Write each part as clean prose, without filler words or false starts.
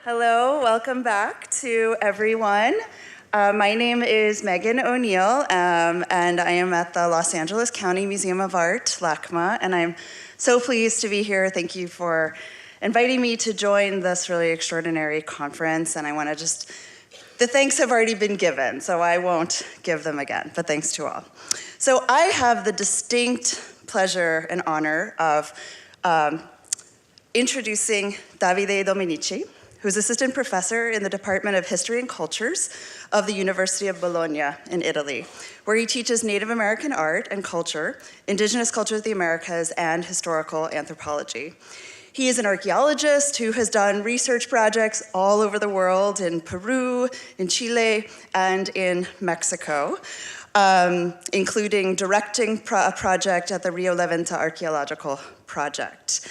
Hello, welcome back to everyone. My name is Megan O'Neill, and I am at the Los Angeles County Museum of Art, LACMA, and I'm so pleased to be here. Thank you for inviting me to join this really extraordinary conference, and I want to the thanks have already been given, so I won't give them again, but thanks to all. So I have the distinct pleasure and honor of introducing Davide Domenici, who's assistant professor in the Department of History and Cultures of the University of Bologna in Italy, where he teaches Native American art and culture, indigenous culture of the Americas, and historical anthropology. He is an archaeologist who has done research projects all over the world, in Peru, in Chile, and in Mexico, including directing a project at the Rio Levanta Archaeological Project.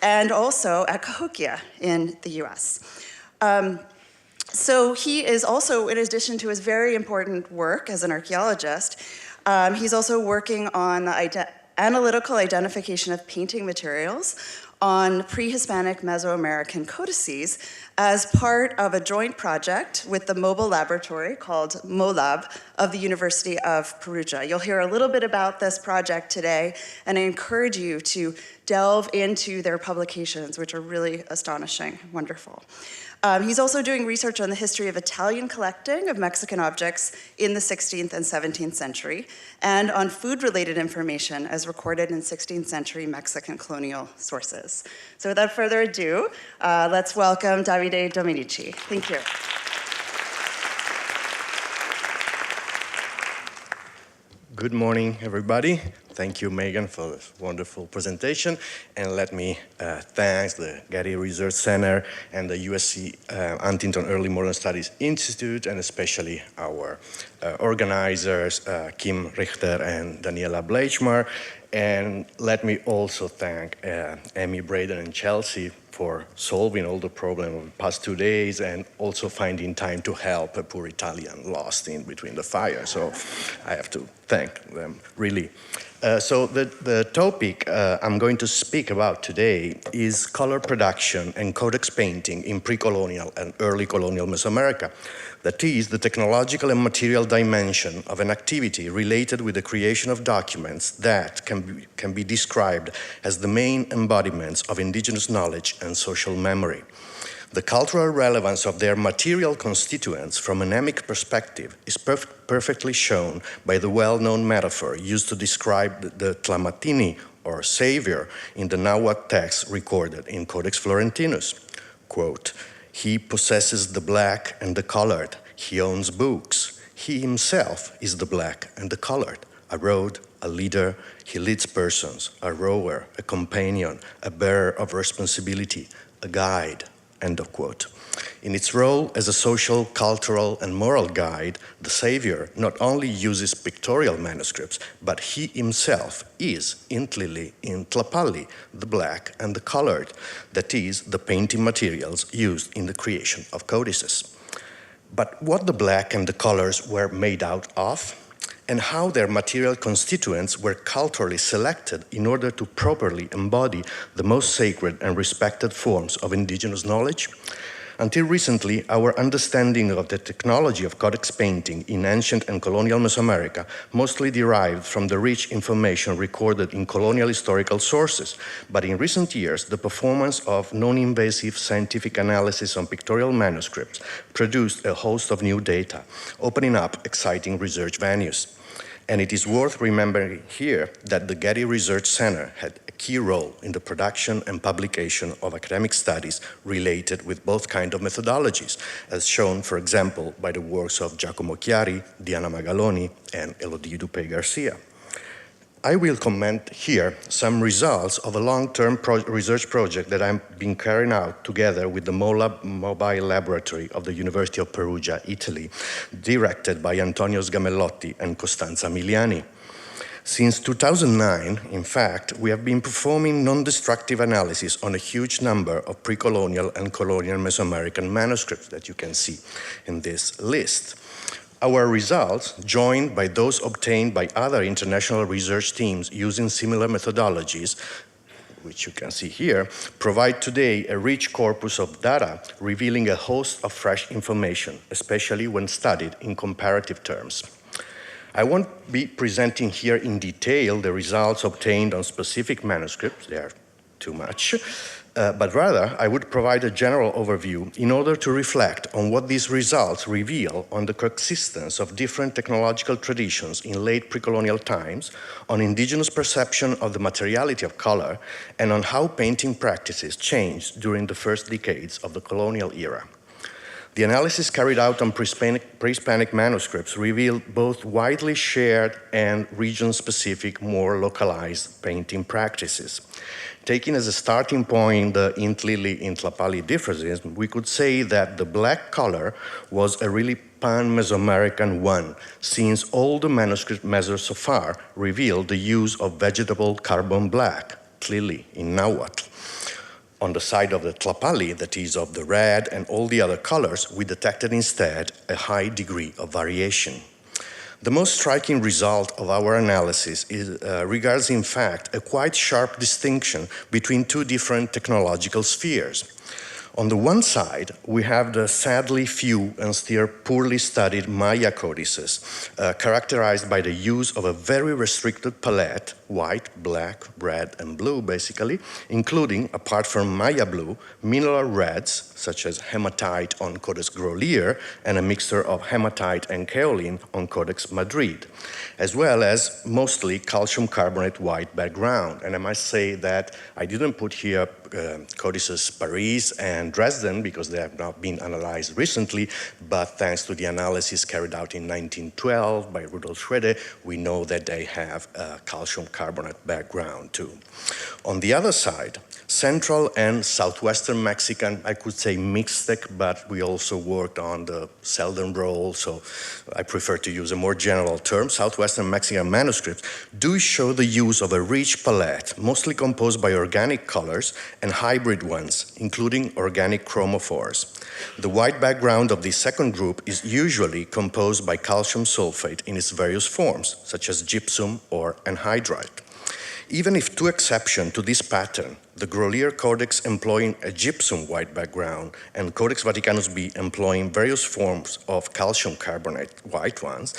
And also at Cahokia in the US. So he is also, in addition to his very important work as an archaeologist, he's also working on the analytical identification of painting materials on pre-Hispanic Mesoamerican codices as part of a joint project with the mobile laboratory called MoLab of the University of Perugia. You'll hear a little bit about this project today, and I encourage you to delve into their publications, which are really astonishing, wonderful. He's also doing research on the history of Italian collecting of Mexican objects in the 16th and 17th century, and on food-related information as recorded in 16th century Mexican colonial sources. So without further ado, let's welcome Davide Domenici. Thank you. Good morning, everybody. Thank you, Megan, for this wonderful presentation. And let me thank the Getty Research Center and the USC-Huntington Early Modern Studies Institute, and especially our organizers, Kim Richter and Daniela Bleichmar. And let me also thank Amy Braden and Chelsea for solving all the problems of the past 2 days and also finding time to help a poor Italian lost in between the fire. So I have to thank them, really. So the topic I'm going to speak about today is color production and codex painting in pre-colonial and early colonial Mesoamerica. That is, the technological and material dimension of an activity related with the creation of documents that can be described as the main embodiments of indigenous knowledge and social memory. The cultural relevance of their material constituents from an emic perspective is perfectly shown by the well-known metaphor used to describe the Tlamatini, or savior, in the Nahuatl text recorded in Codex Florentinus. Quote, "He possesses the black and the colored. He owns books. He himself is the black and the colored. A road, a leader. He leads persons, a rower, a companion, a bearer of responsibility, a guide." End of quote. In its role as a social, cultural, and moral guide, the savior not only uses pictorial manuscripts, but he himself is in Tlapalli, the black and the colored, that is, the painting materials used in the creation of codices. But what the black and the colors were made out of, and how their material constituents were culturally selected in order to properly embody the most sacred and respected forms of indigenous knowledge. Until recently, our understanding of the technology of codex painting in ancient and colonial Mesoamerica mostly derived from the rich information recorded in colonial historical sources. But in recent years, the performance of non-invasive scientific analysis on pictorial manuscripts produced a host of new data, opening up exciting research venues. And it is worth remembering here that the Getty Research Center had a key role in the production and publication of academic studies related with both kinds of methodologies, as shown, for example, by the works of Giacomo Chiari, Diana Magaloni, and Elodie Dupé-Garcia. I will comment here some results of a long-term research project that I've been carrying out together with the MoLab Mobile Laboratory of the University of Perugia, Italy, directed by Antonio Sgamellotti and Costanza Miliani. Since 2009, in fact, we have been performing non-destructive analysis on a huge number of pre-colonial and colonial Mesoamerican manuscripts that you can see in this list. Our results, joined by those obtained by other international research teams using similar methodologies, which you can see here, provide today a rich corpus of data revealing a host of fresh information, especially when studied in comparative terms. I won't be presenting here in detail the results obtained on specific manuscripts, they are too much, but rather I would provide a general overview in order to reflect on what these results reveal on the coexistence of different technological traditions in late pre-colonial times, on indigenous perception of the materiality of color, and on how painting practices changed during the first decades of the colonial era. The analysis carried out on pre-Hispanic manuscripts revealed both widely shared and region-specific, more localized painting practices. Taking as a starting point the Intlili, Intlapali differences, we could say that the black color was a really pan-Mesoamerican one, since all the manuscript measures so far reveal the use of vegetable carbon black, tlili in Nahuatl. On the side of the Tlapali, that is of the red and all the other colors, we detected instead a high degree of variation. The most striking result of our analysis regards, in fact, a quite sharp distinction between two different technological spheres. On the one side, we have the sadly few and still poorly studied Maya codices, characterized by the use of a very restricted palette, white, black, red, and blue, basically, including, apart from Maya blue, mineral reds, such as hematite on Codex Grolier, and a mixture of hematite and kaolin on Codex Madrid, as well as mostly calcium carbonate white background. And I must say that I didn't put here codices Paris and Dresden because they have not been analyzed recently, but thanks to the analysis carried out in 1912 by Rudolf Schroeder, we know that they have a calcium carbonate background too. On the other side, Central and Southwestern Mexican, I could say mixtec, but we also worked on the Selden roll, so I prefer to use a more general term. Southwestern Mexican manuscripts do show the use of a rich palette, mostly composed by organic colors and hybrid ones, including organic chromophores. The white background of the second group is usually composed by calcium sulfate in its various forms, such as gypsum or anhydrite. Even if two exceptions to this pattern, the Grolier Codex employing a gypsum white background and Codex Vaticanus B employing various forms of calcium carbonate white ones,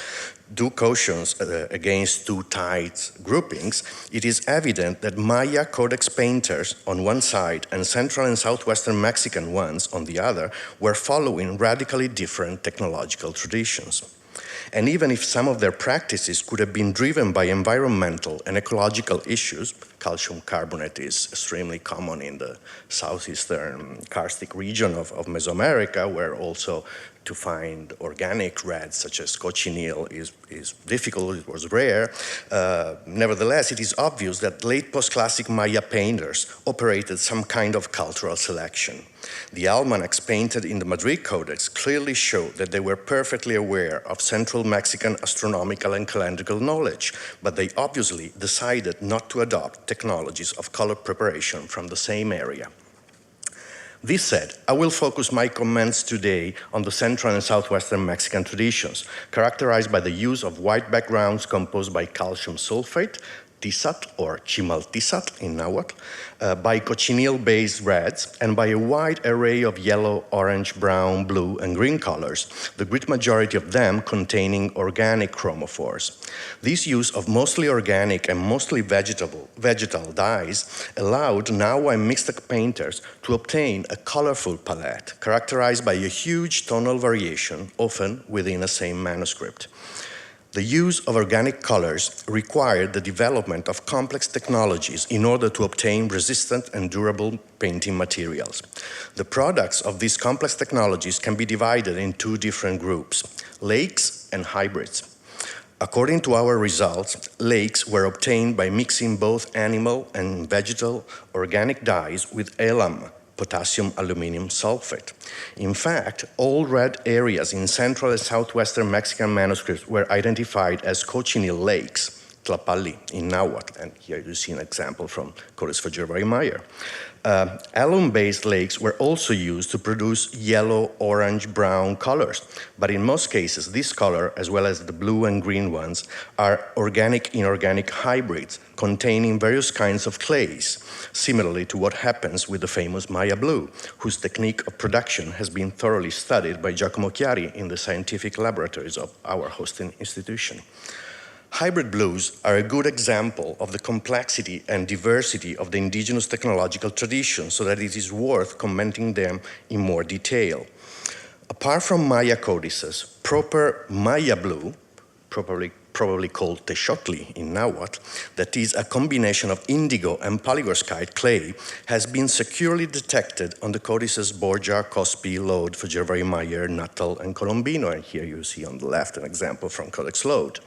do cautions against two tight groupings, it is evident that Maya Codex painters on one side and Central and Southwestern Mexican ones on the other were following radically different technological traditions. And even if some of their practices could have been driven by environmental and ecological issues, calcium carbonate is extremely common in the southeastern karstic region of Mesoamerica, where also to find organic reds such as cochineal is difficult, it was rare. Nevertheless, it is obvious that late post-classic Maya painters operated some kind of cultural selection. The almanacs painted in the Madrid Codex clearly show that they were perfectly aware of Central Mexican astronomical and calendrical knowledge, but they obviously decided not to adopt technologies of color preparation from the same area. This said, I will focus my comments today on the Central and Southwestern Mexican traditions, characterized by the use of white backgrounds composed by calcium sulfate, tisat or chimaltisat in Nahuatl, by cochineal-based reds, and by a wide array of yellow, orange, brown, blue, and green colors, the great majority of them containing organic chromophores. This use of mostly organic and mostly vegetal dyes allowed Nahua and Mixtec painters to obtain a colorful palette characterized by a huge tonal variation, often within a same manuscript. The use of organic colors required the development of complex technologies in order to obtain resistant and durable painting materials. The products of these complex technologies can be divided in two different groups, lakes and hybrids. According to our results, lakes were obtained by mixing both animal and vegetal organic dyes with elam, potassium aluminum sulfate. In fact, all red areas in Central and Southwestern Mexican manuscripts were identified as cochineal lakes, Tlapalli in Nahuatl, and here you see an example from Codex Fagerberg-Meyer. Alum-based lakes were also used to produce yellow, orange, brown colors, but in most cases, this color, as well as the blue and green ones, are organic-inorganic hybrids containing various kinds of clays, similarly to what happens with the famous Maya blue, whose technique of production has been thoroughly studied by Giacomo Chiari in the scientific laboratories of our hosting institution. Hybrid blues are a good example of the complexity and diversity of the indigenous technological tradition, so that it is worth commenting them in more detail. Apart from Maya codices, proper Maya blue, probably called Texotli in Nahuatl, that is a combination of indigo and palygorskite clay, has been securely detected on the codices Borgia, Cospi, Lode, Fagerberg-Meyer, Nuttall, and Colombino, and here you see on the left an example from Codex Lode.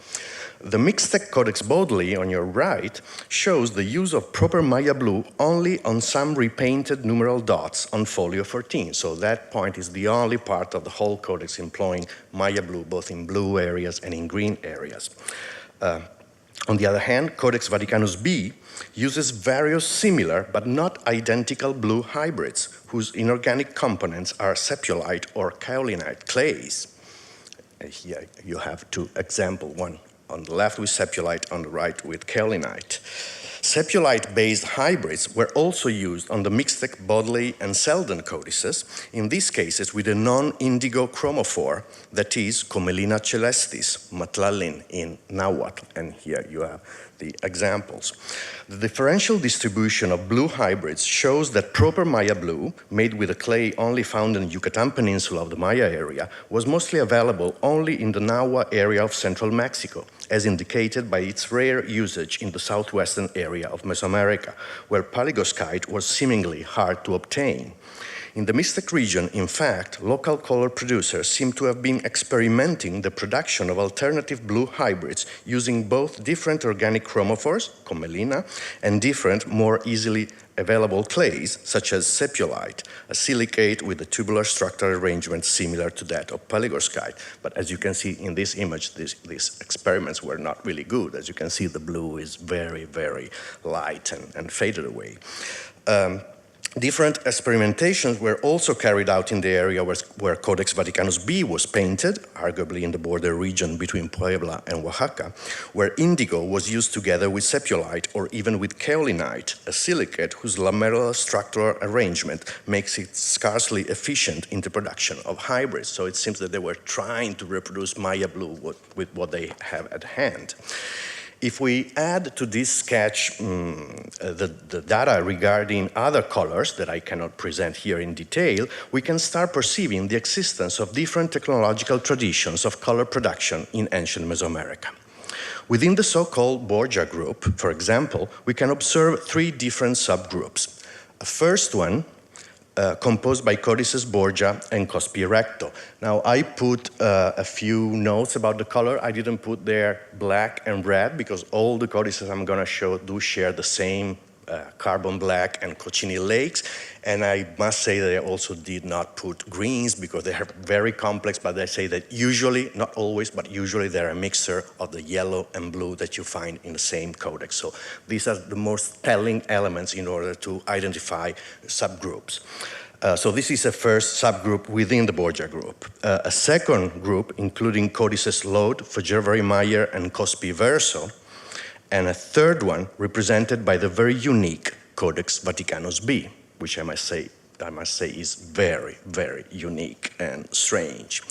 The Mixtec Codex Bodley on your right shows the use of proper Maya blue only on some repainted numeral dots on folio 14. So that point is the only part of the whole codex employing Maya blue, both in blue areas and in green areas. On the other hand, Codex Vaticanus B uses various similar but not identical blue hybrids, whose inorganic components are sepiolite or kaolinite clays. Here you have two examples, one on the left with sepiolite, on the right with kaolinite. Sepiolite-based hybrids were also used on the Mixtec, Bodley, and Selden codices, in these cases with a non-indigo chromophore, that is Commelina celestis, matlalin in Nahuatl, and here you have the examples. The differential distribution of blue hybrids shows that proper Maya blue, made with a clay only found in the Yucatan Peninsula of the Maya area, was mostly available only in the Nahua area of central Mexico, as indicated by its rare usage in the southwestern area of Mesoamerica, where palygorskite was seemingly hard to obtain. In the Mixtec region, in fact, local color producers seem to have been experimenting the production of alternative blue hybrids using both different organic chromophores, Commelina, and different, more easily available clays, such as sepiolite, a silicate with a tubular structural arrangement similar to that of palygorskite. But as you can see in this image, these experiments were not really good. As you can see, the blue is very, very light and faded away. Different experimentations were also carried out in the area where Codex Vaticanus B was painted, arguably in the border region between Puebla and Oaxaca, where indigo was used together with sepiolite or even with kaolinite, a silicate whose lamellar structural arrangement makes it scarcely efficient in the production of hybrids. So it seems that they were trying to reproduce Maya blue with what they have at hand. If we add to this sketch the data regarding other colors that I cannot present here in detail, we can start perceiving the existence of different technological traditions of color production in ancient Mesoamerica. Within the so-called Borgia group, for example, we can observe three different subgroups. A first one, composed by codices Borgia and Cospi Recto. Now, I put a few notes about the color. I didn't put there black and red because all the codices I'm going to show do share the same carbon black and cochineal lakes. And I must say that I also did not put greens because they are very complex, but I say that usually, not always, but usually they're a mixture of the yellow and blue that you find in the same codex. So these are the most telling elements in order to identify subgroups. So this is a first subgroup within the Borgia group. A second group, including codices Lode, Fagerberg-Meyer, and Cospi Verso, and a third one represented by the very unique Codex Vaticanus B, which I must say is very, very unique and strange.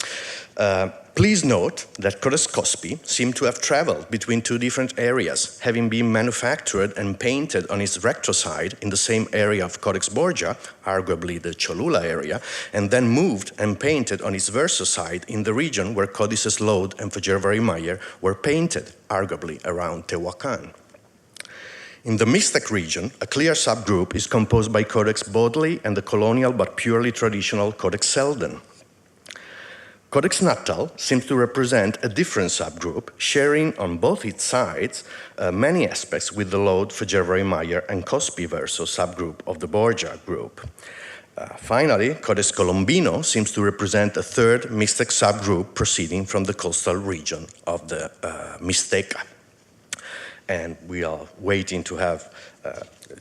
Please note that Codex Cospi seemed to have traveled between two different areas, having been manufactured and painted on its recto side in the same area of Codex Borgia, arguably the Cholula area, and then moved and painted on its verso side in the region where codices Lode and Fagerberg-Meyer were painted, arguably around Tehuacan. In the Mixtec region, a clear subgroup is composed by Codex Bodley and the colonial but purely traditional Codex Selden. Codex Nuttall seems to represent a different subgroup, sharing on both its sides many aspects with the Lode, Fagerberg-Meyer, and Cospi Verso subgroup of the Borgia group. Finally, Codex Colombino seems to represent a third Mixtec subgroup proceeding from the coastal region of the Mixteca. and we are waiting to have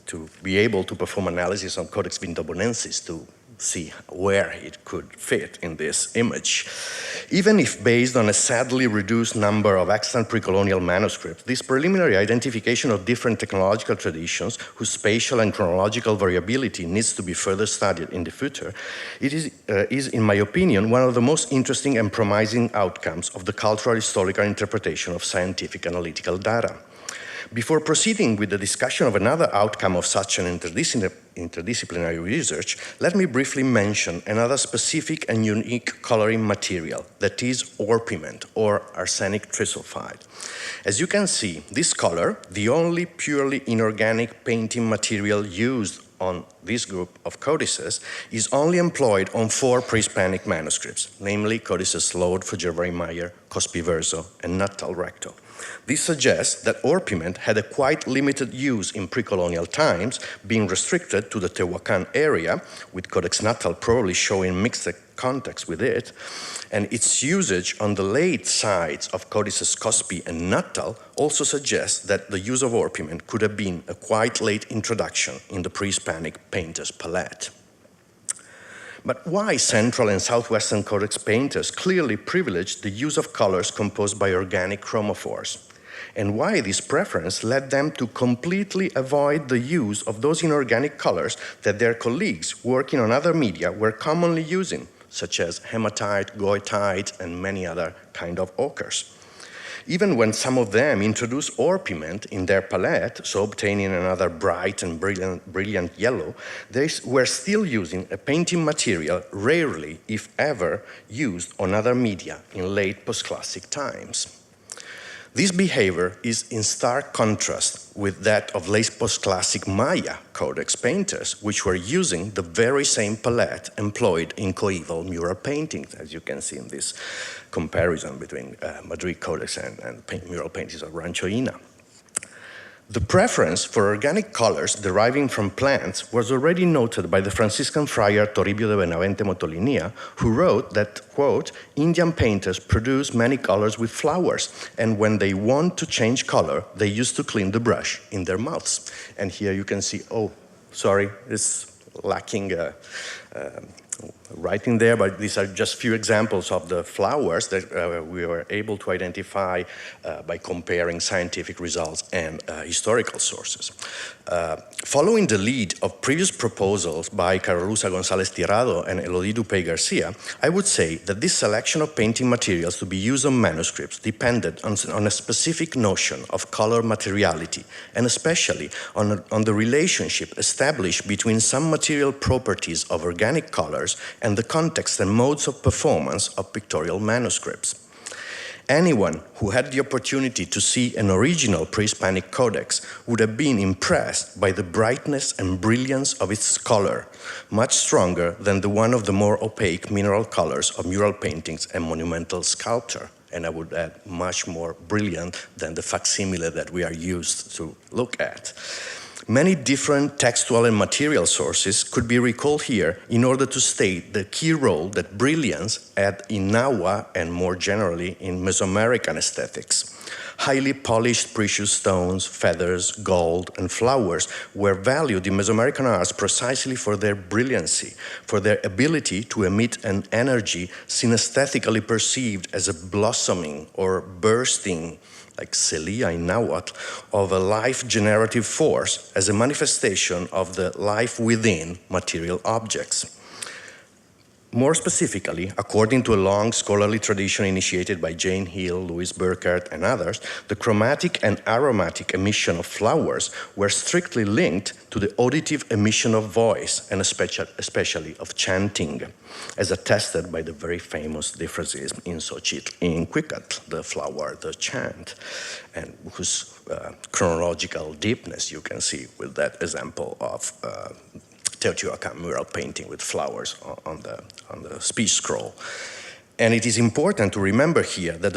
to be able to perform analysis on Codex Vindobonensis to see where it could fit in this image. Even if based on a sadly reduced number of extant pre-colonial manuscripts, this preliminary identification of different technological traditions whose spatial and chronological variability needs to be further studied in the future, it is, in my opinion, one of the most interesting and promising outcomes of the cultural historical interpretation of scientific analytical data. Before proceeding with the discussion of another outcome of such an interdisciplinary research, let me briefly mention another specific and unique coloring material, that is orpiment, or arsenic trisulfide. As you can see, this color, the only purely inorganic painting material used on this group of codices, is only employed on 4 pre-Hispanic manuscripts, namely Codices Lode, Fugerberg-Meyer, Cospi Verso, and Natal Recto. This suggests that orpiment had a quite limited use in pre-colonial times, being restricted to the Tehuacan area, with Codex Natal probably showing mixed context with it, and its usage on the late sides of Codices Cospi and Natal also suggests that the use of orpiment could have been a quite late introduction in the pre-Hispanic painter's palette. But why Central and Southwestern Codex painters clearly privileged the use of colors composed by organic chromophores? And why this preference led them to completely avoid the use of those inorganic colors that their colleagues working on other media were commonly using, such as hematite, goethite, and many other kind of ochres? Even when some of them introduced orpiment in their palette, so obtaining another bright and brilliant yellow, they were still using a painting material rarely, if ever, used on other media in late post-classic times. This behavior is in stark contrast with that of late post-classic Maya Codex painters, which were using the very same palette employed in coeval mural paintings, as you can see in this comparison between Madrid Codex and mural paintings of Rancho Ina. The preference for organic colors deriving from plants was already noted by the Franciscan friar Toribio de Benavente Motolinia, who wrote that, quote, Indian painters produce many colors with flowers, and when they want to change color, they used to clean the brush in their mouths. And here you can see, oh, sorry, it's lacking writing there, but these are just few examples of the flowers that we were able to identify by comparing scientific results and historical sources. Following the lead of previous proposals by Carolusa González Tirado and Elodie Dupey Garcia, I would say that this selection of painting materials to be used on manuscripts depended on a specific notion of color materiality, and especially on the relationship established between some material properties of organic colors and the context and modes of performance of pictorial manuscripts. Anyone who had the opportunity to see an original pre-Hispanic codex would have been impressed by the brightness and brilliance of its color, much stronger than the one of the more opaque mineral colors of mural paintings and monumental sculpture. And I would add, much more brilliant than the facsimile that we are used to look at. Many different textual and material sources could be recalled here in order to state the key role that brilliance had in Nahua and more generally in Mesoamerican aesthetics. Highly polished precious stones, feathers, gold, and flowers were valued in Mesoamerican arts precisely for their brilliancy, for their ability to emit an energy synesthetically perceived as a blossoming or bursting, like celia in Nahuatl, of a life-generative force as a manifestation of the life within material objects. More specifically, according to a long scholarly tradition initiated by Jane Hill, Louis Burkhardt, and others, the chromatic and aromatic emission of flowers were strictly linked to the auditive emission of voice, and especially of chanting, as attested by the very famous differences in Xochitl in Cuicatl, the flower, the chant, and whose chronological deepness you can see with that example of Teotihuacan mural painting with flowers on the speech scroll. And it is important to remember here that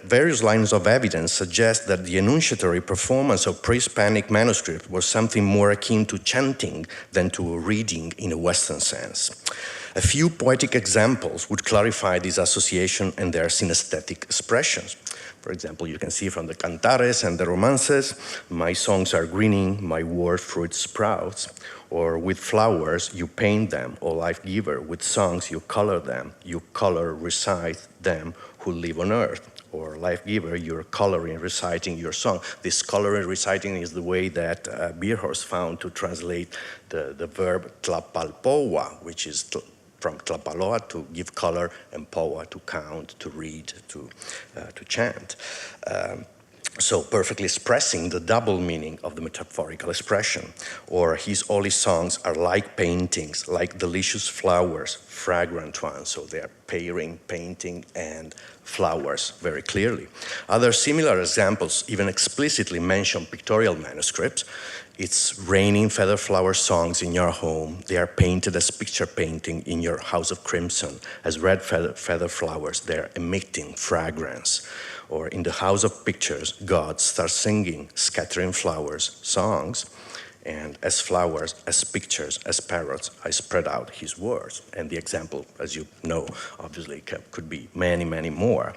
various lines of evidence suggest that the enunciatory performance of pre-Hispanic manuscript was something more akin to chanting than to reading in a Western sense. A few poetic examples would clarify this association and their synesthetic expressions. For example, you can see from the Cantares and the Romances, my songs are greening, my word fruit sprouts. Or with flowers, you paint them, O life giver. With songs, you color, recite them who live on earth. Or life giver, you're coloring, reciting your song. This coloring, reciting is the way that Bierhorst found to translate the verb tlapalpoa, which is from tlapaloa, to give color, and poa, to count, to read, to chant. So perfectly expressing the double meaning of the metaphorical expression. Or all his songs are like paintings, like delicious flowers, fragrant ones. So they are pairing painting and flowers very clearly. Other similar examples even explicitly mention pictorial manuscripts. It's raining feather flower songs in your home. They are painted as picture painting in your house of crimson. As red feather flowers, they're emitting fragrance. Or in the house of pictures, God starts singing, scattering flowers, songs. And as flowers, as pictures, as parrots, I spread out his words. And the example, as you know, obviously could be many, many more.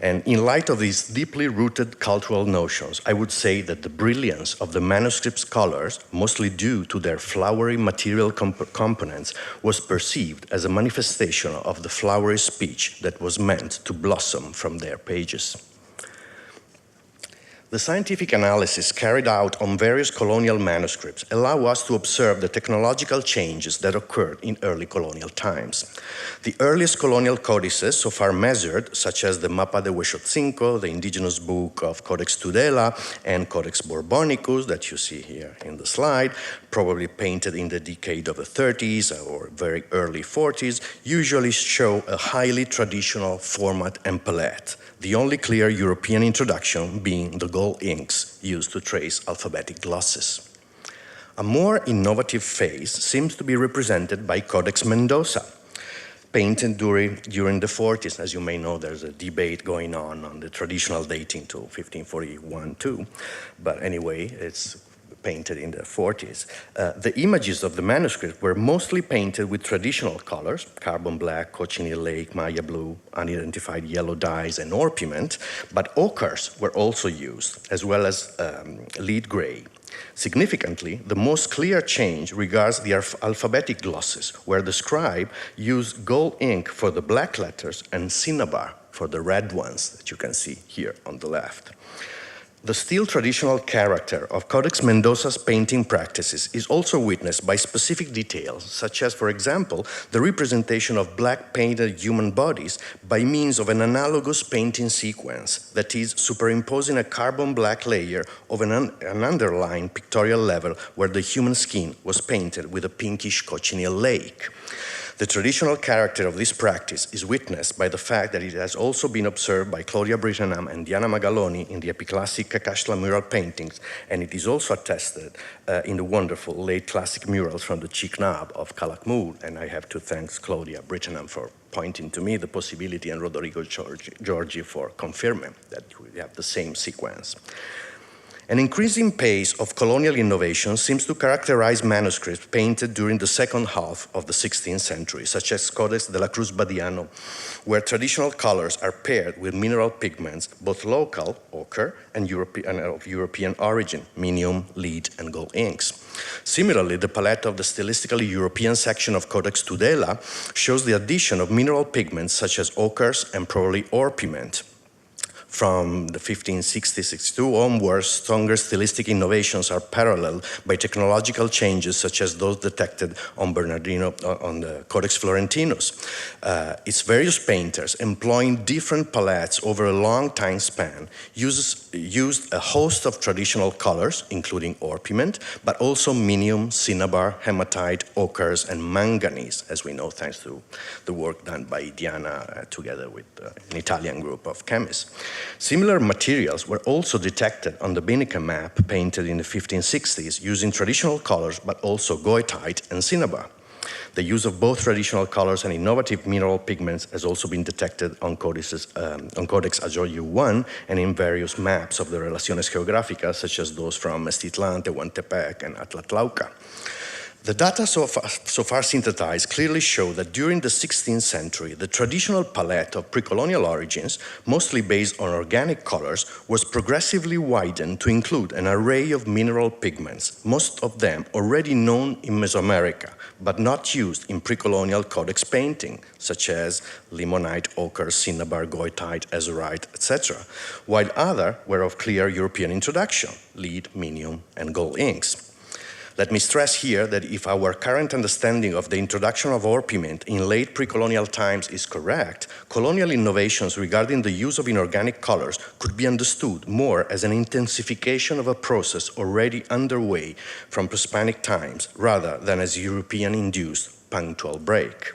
And in light of these deeply rooted cultural notions, I would say that the brilliance of the manuscript's colors, mostly due to their flowery material components, was perceived as a manifestation of the flowery speech that was meant to blossom from their pages. The scientific analysis carried out on various colonial manuscripts allow us to observe the technological changes that occurred in early colonial times. The earliest colonial codices so far measured, such as the Mapa de Huexotzinco, the Indigenous book of Codex Tudela, and Codex Borbonicus that you see here in the slide, probably painted in the decade of the 30s or very early 40s, usually show a highly traditional format and palette, the only clear European introduction being the gold inks used to trace alphabetic glosses. A more innovative phase seems to be represented by Codex Mendoza, painted during the 40s. As you may know, there's a debate going on the traditional dating to 1541 too. But anyway, it's painted in the 40s. The images of the manuscript were mostly painted with traditional colors, carbon black, cochineal lake, Maya blue, unidentified yellow dyes, and orpiment, but ochres were also used, as well as lead gray. Significantly, the most clear change regards the alphabetic glosses, where the scribe used gold ink for the black letters and cinnabar for the red ones that you can see here on the left. The still traditional character of Codex Mendoza's painting practices is also witnessed by specific details, such as, for example, the representation of black painted human bodies by means of an analogous painting sequence, that is, superimposing a carbon black layer of an underlying pictorial level where the human skin was painted with a pinkish cochineal lake. The traditional character of this practice is witnessed by the fact that it has also been observed by Claudia Brittenham and Diana Magaloni in the Epiclassic Cacaxtla mural paintings, and it is also attested in the wonderful late classic murals from the Chiknab of Calakmul, and I have to thank Claudia Brittenham for pointing to me the possibility, and Rodrigo Giorgi for confirming that we have the same sequence. An increasing pace of colonial innovation seems to characterize manuscripts painted during the second half of the 16th century, such as Codex de la Cruz Badiano, where traditional colors are paired with mineral pigments, both local, ochre, and of European origin, minium, lead, and gold inks. Similarly, the palette of the stylistically European section of Codex Tudela shows the addition of mineral pigments such as ochres and probably orpiment. From the 1560-62 onwards, stronger stylistic innovations are paralleled by technological changes such as those detected on the Codex Florentinus. Its various painters, employing different palettes over a long time span, used a host of traditional colors, including orpiment, but also minium, cinnabar, hematite, ochres, and manganese, as we know thanks to the work done by Diana together with an Italian group of chemists. Similar materials were also detected on the Binica map painted in the 1560s using traditional colors but also goethite and cinnabar. The use of both traditional colors and innovative mineral pigments has also been detected on Codex Ajoyu I and in various maps of the Relaciones Geográficas, such as those from Mestitlán, Tehuantepec, and Atlatlauca. The data so far synthesized clearly show that during the 16th century, the traditional palette of pre-colonial origins, mostly based on organic colors, was progressively widened to include an array of mineral pigments, most of them already known in Mesoamerica, but not used in pre-colonial codex painting, such as limonite, ochre, cinnabar, goethite, azurite, etc., while others were of clear European introduction, lead, minium, and gold inks. Let me stress here that if our current understanding of the introduction of ore pigment in late pre-colonial times is correct, colonial innovations regarding the use of inorganic colors could be understood more as an intensification of a process already underway from pre-Hispanic times, rather than as European-induced punctual break.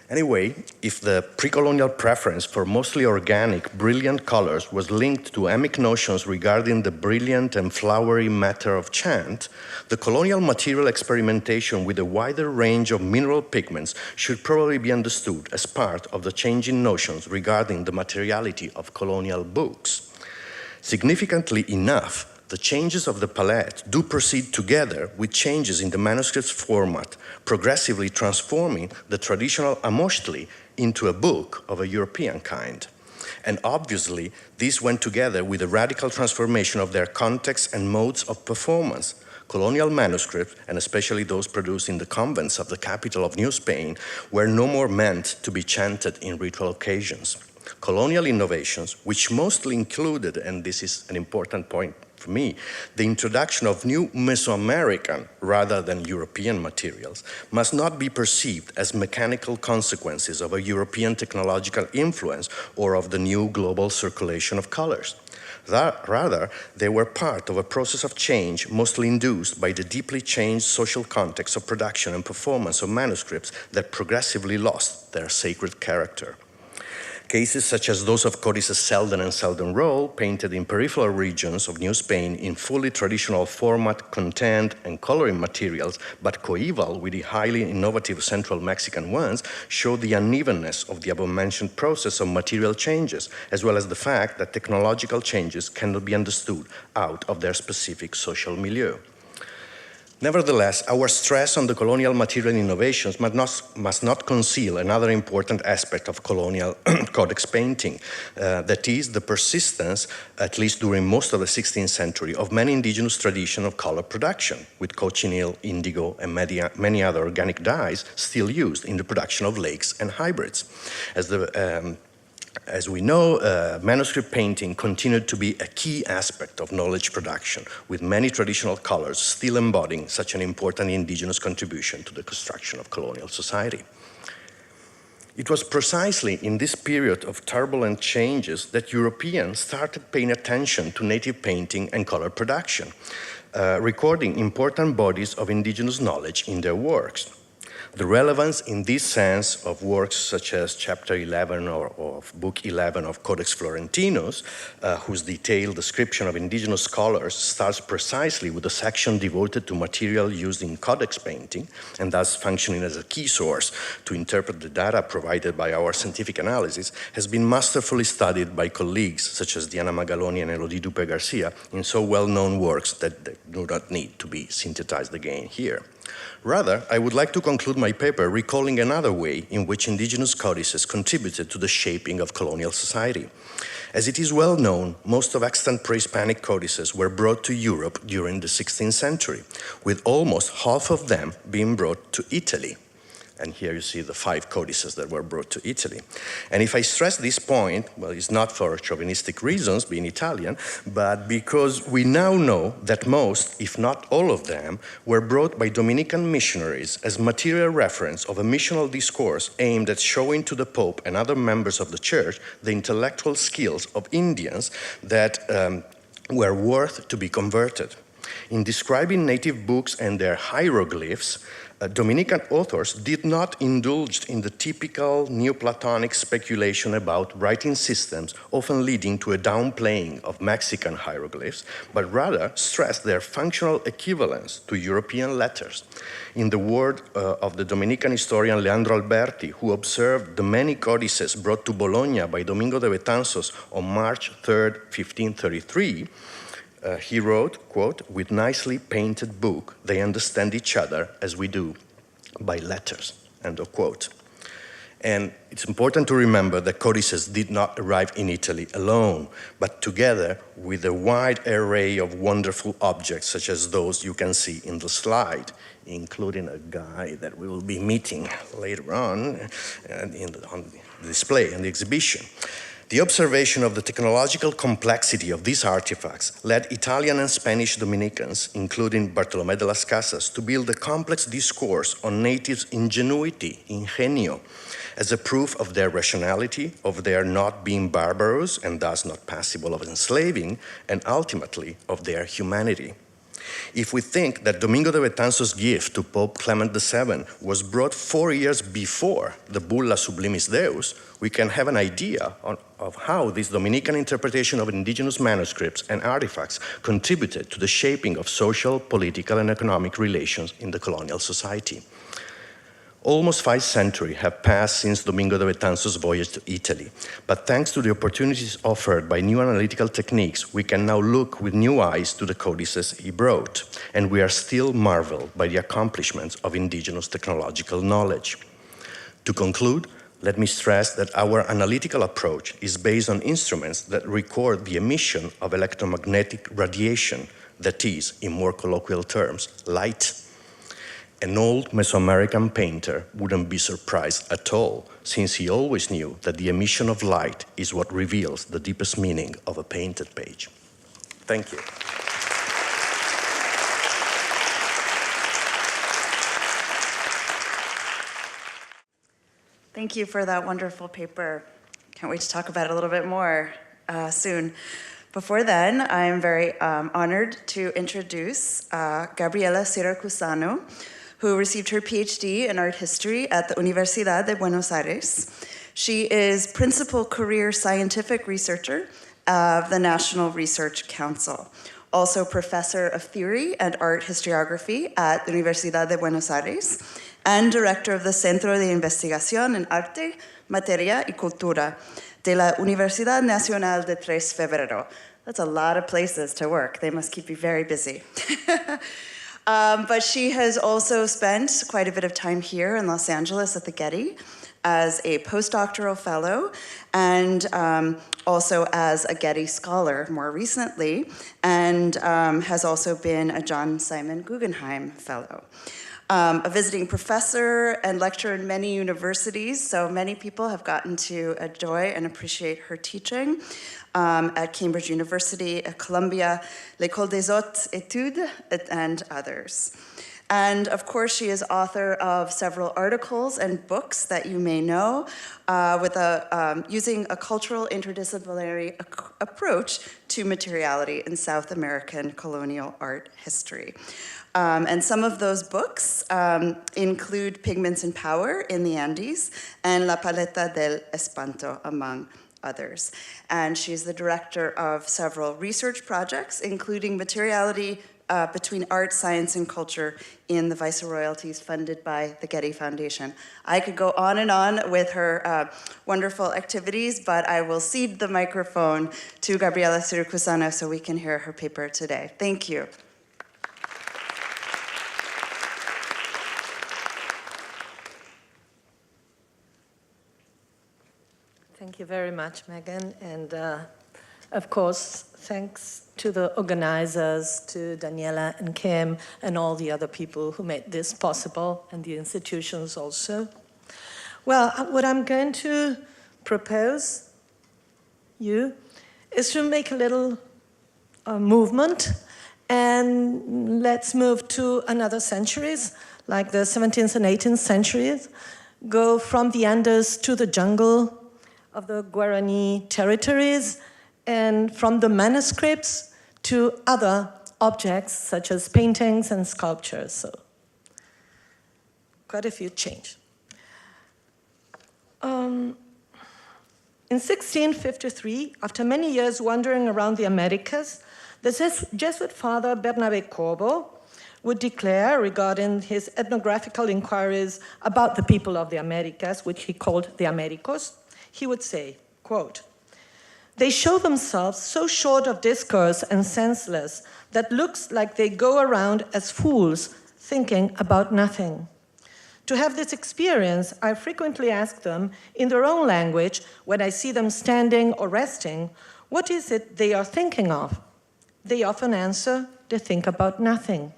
Anyway, if the pre-colonial preference for mostly organic, brilliant colors was linked to emic notions regarding the brilliant and flowery matter of chant, the colonial material experimentation with a wider range of mineral pigments should probably be understood as part of the changing notions regarding the materiality of colonial books. Significantly enough, the changes of the palette do proceed together with changes in the manuscript's format, progressively transforming the traditional amoshtli into a book of a European kind. And obviously, these went together with a radical transformation of their context and modes of performance. Colonial manuscripts, and especially those produced in the convents of the capital of New Spain, were no more meant to be chanted in ritual occasions. Colonial innovations, which mostly included, and this is an important point for me, the introduction of new Mesoamerican rather than European materials, must not be perceived as mechanical consequences of a European technological influence or of the new global circulation of colors. Rather, they were part of a process of change mostly induced by the deeply changed social context of production and performance of manuscripts that progressively lost their sacred character. Cases such as those of codices Selden and Selden Roll, painted in peripheral regions of New Spain in fully traditional format, content, and coloring materials, but coeval with the highly innovative central Mexican ones, show the unevenness of the above-mentioned process of material changes, as well as the fact that technological changes cannot be understood out of their specific social milieu. Nevertheless, our stress on the colonial material innovations must not conceal another important aspect of colonial codex painting, that is the persistence, at least during most of the 16th century, of many indigenous traditions of color production, with cochineal, indigo, and many other organic dyes still used in the production of lakes and hybrids. As we know, manuscript painting continued to be a key aspect of knowledge production, with many traditional colors still embodying such an important indigenous contribution to the construction of colonial society. It was precisely in this period of turbulent changes that Europeans started paying attention to native painting and color production, recording important bodies of indigenous knowledge in their works. The relevance in this sense of works such as Chapter 11 or of Book 11 of Codex Florentinus, whose detailed description of indigenous scholars starts precisely with a section devoted to material used in codex painting, and thus functioning as a key source to interpret the data provided by our scientific analysis, has been masterfully studied by colleagues such as Diana Magaloni and Elodie Dupe-Garcia in so well-known works that they do not need to be synthesized again here. Rather, I would like to conclude my paper recalling another way in which indigenous codices contributed to the shaping of colonial society. As it is well known, most of extant pre-Hispanic codices were brought to Europe during the 16th century, with almost half of them being brought to Italy. And here you see the 5 codices that were brought to Italy. And if I stress this point, well, it's not for chauvinistic reasons, being Italian, but because we now know that most, if not all of them, were brought by Dominican missionaries as material reference of a missional discourse aimed at showing to the Pope and other members of the Church the intellectual skills of Indians that were worth to be converted. In describing native books and their hieroglyphs, Dominican authors did not indulge in the typical Neoplatonic speculation about writing systems, often leading to a downplaying of Mexican hieroglyphs, but rather stressed their functional equivalence to European letters. In the word of the Dominican historian Leandro Alberti, who observed the many codices brought to Bologna by Domingo de Betanzos on March 3, 1533, He wrote, quote, "With nicely painted book, they understand each other as we do, by letters," end of quote. And it's important to remember that codices did not arrive in Italy alone, but together with a wide array of wonderful objects, such as those you can see in the slide, including a guy that we will be meeting later on the display and the exhibition. The observation of the technological complexity of these artifacts led Italian and Spanish Dominicans, including Bartolomé de las Casas, to build a complex discourse on natives' ingenuity, ingenio, as a proof of their rationality, of their not being barbarous and thus not passible of enslaving, and ultimately of their humanity. If we think that Domingo de Betanzos's gift to Pope Clement VII was brought 4 years before the Bulla Sublimis Deus, we can have an idea of how this Dominican interpretation of indigenous manuscripts and artifacts contributed to the shaping of social, political, and economic relations in the colonial society. Almost 5 centuries have passed since Domingo de Betanzos's voyage to Italy, but thanks to the opportunities offered by new analytical techniques, we can now look with new eyes to the codices he brought, and we are still marveled by the accomplishments of indigenous technological knowledge. To conclude, let me stress that our analytical approach is based on instruments that record the emission of electromagnetic radiation, that is, in more colloquial terms, light. An old Mesoamerican painter wouldn't be surprised at all, since he always knew that the emission of light is what reveals the deepest meaning of a painted page. Thank you. Thank you for that wonderful paper. Can't wait to talk about it a little bit more soon. Before then, I'm very honored to introduce Gabriela Siracusano, who received her PhD in art history at the Universidad de Buenos Aires. She is principal career scientific researcher of the National Research Council, also professor of theory and art historiography at the Universidad de Buenos Aires, and director of the Centro de Investigación en Arte, Materia y Cultura de la Universidad Nacional de 3 Febrero. That's a lot of places to work. They must keep you very busy. But she has also spent quite a bit of time here in Los Angeles at the Getty as a postdoctoral fellow and also as a Getty scholar more recently, and has also been a John Simon Guggenheim Fellow. A visiting professor and lecturer in many universities, so many people have gotten to enjoy and appreciate her teaching at Cambridge University, at Columbia, l'École des Hautes Études, and others. And of course, she is author of several articles and books that you may know, using a cultural interdisciplinary approach to materiality in South American colonial art history. And some of those books include Pigments and Power in the Andes and La Paleta del Espanto, among others. And she's the director of several research projects, including Materiality between Art, Science, and Culture in the Viceroyalties funded by the Getty Foundation. I could go on and on with her wonderful activities, but I will cede the microphone to Gabriela Siracusano so we can hear her paper today. Thank you. Thank you very much, Megan. And of course, thanks to the organizers, to Daniela and Kim, and all the other people who made this possible, and the institutions also. Well, what I'm going to propose you is to make a little movement, and let's move to another centuries, like the 17th and 18th centuries, go from the Andes to the jungle of the Guarani territories, and from the manuscripts to other objects such as paintings and sculptures. So quite a few change. In 1653, after many years wandering around the Americas, the Jesuit father Bernabé Corbo would declare regarding his ethnographical inquiries about the people of the Americas, which he called the Americos, he would say, quote, They show themselves so short of discourse and senseless that looks like they go around as fools thinking about nothing. To have this experience, I frequently ask them in their own language, when I see them standing or resting, what is it they are thinking of? They often answer, they think about nothing.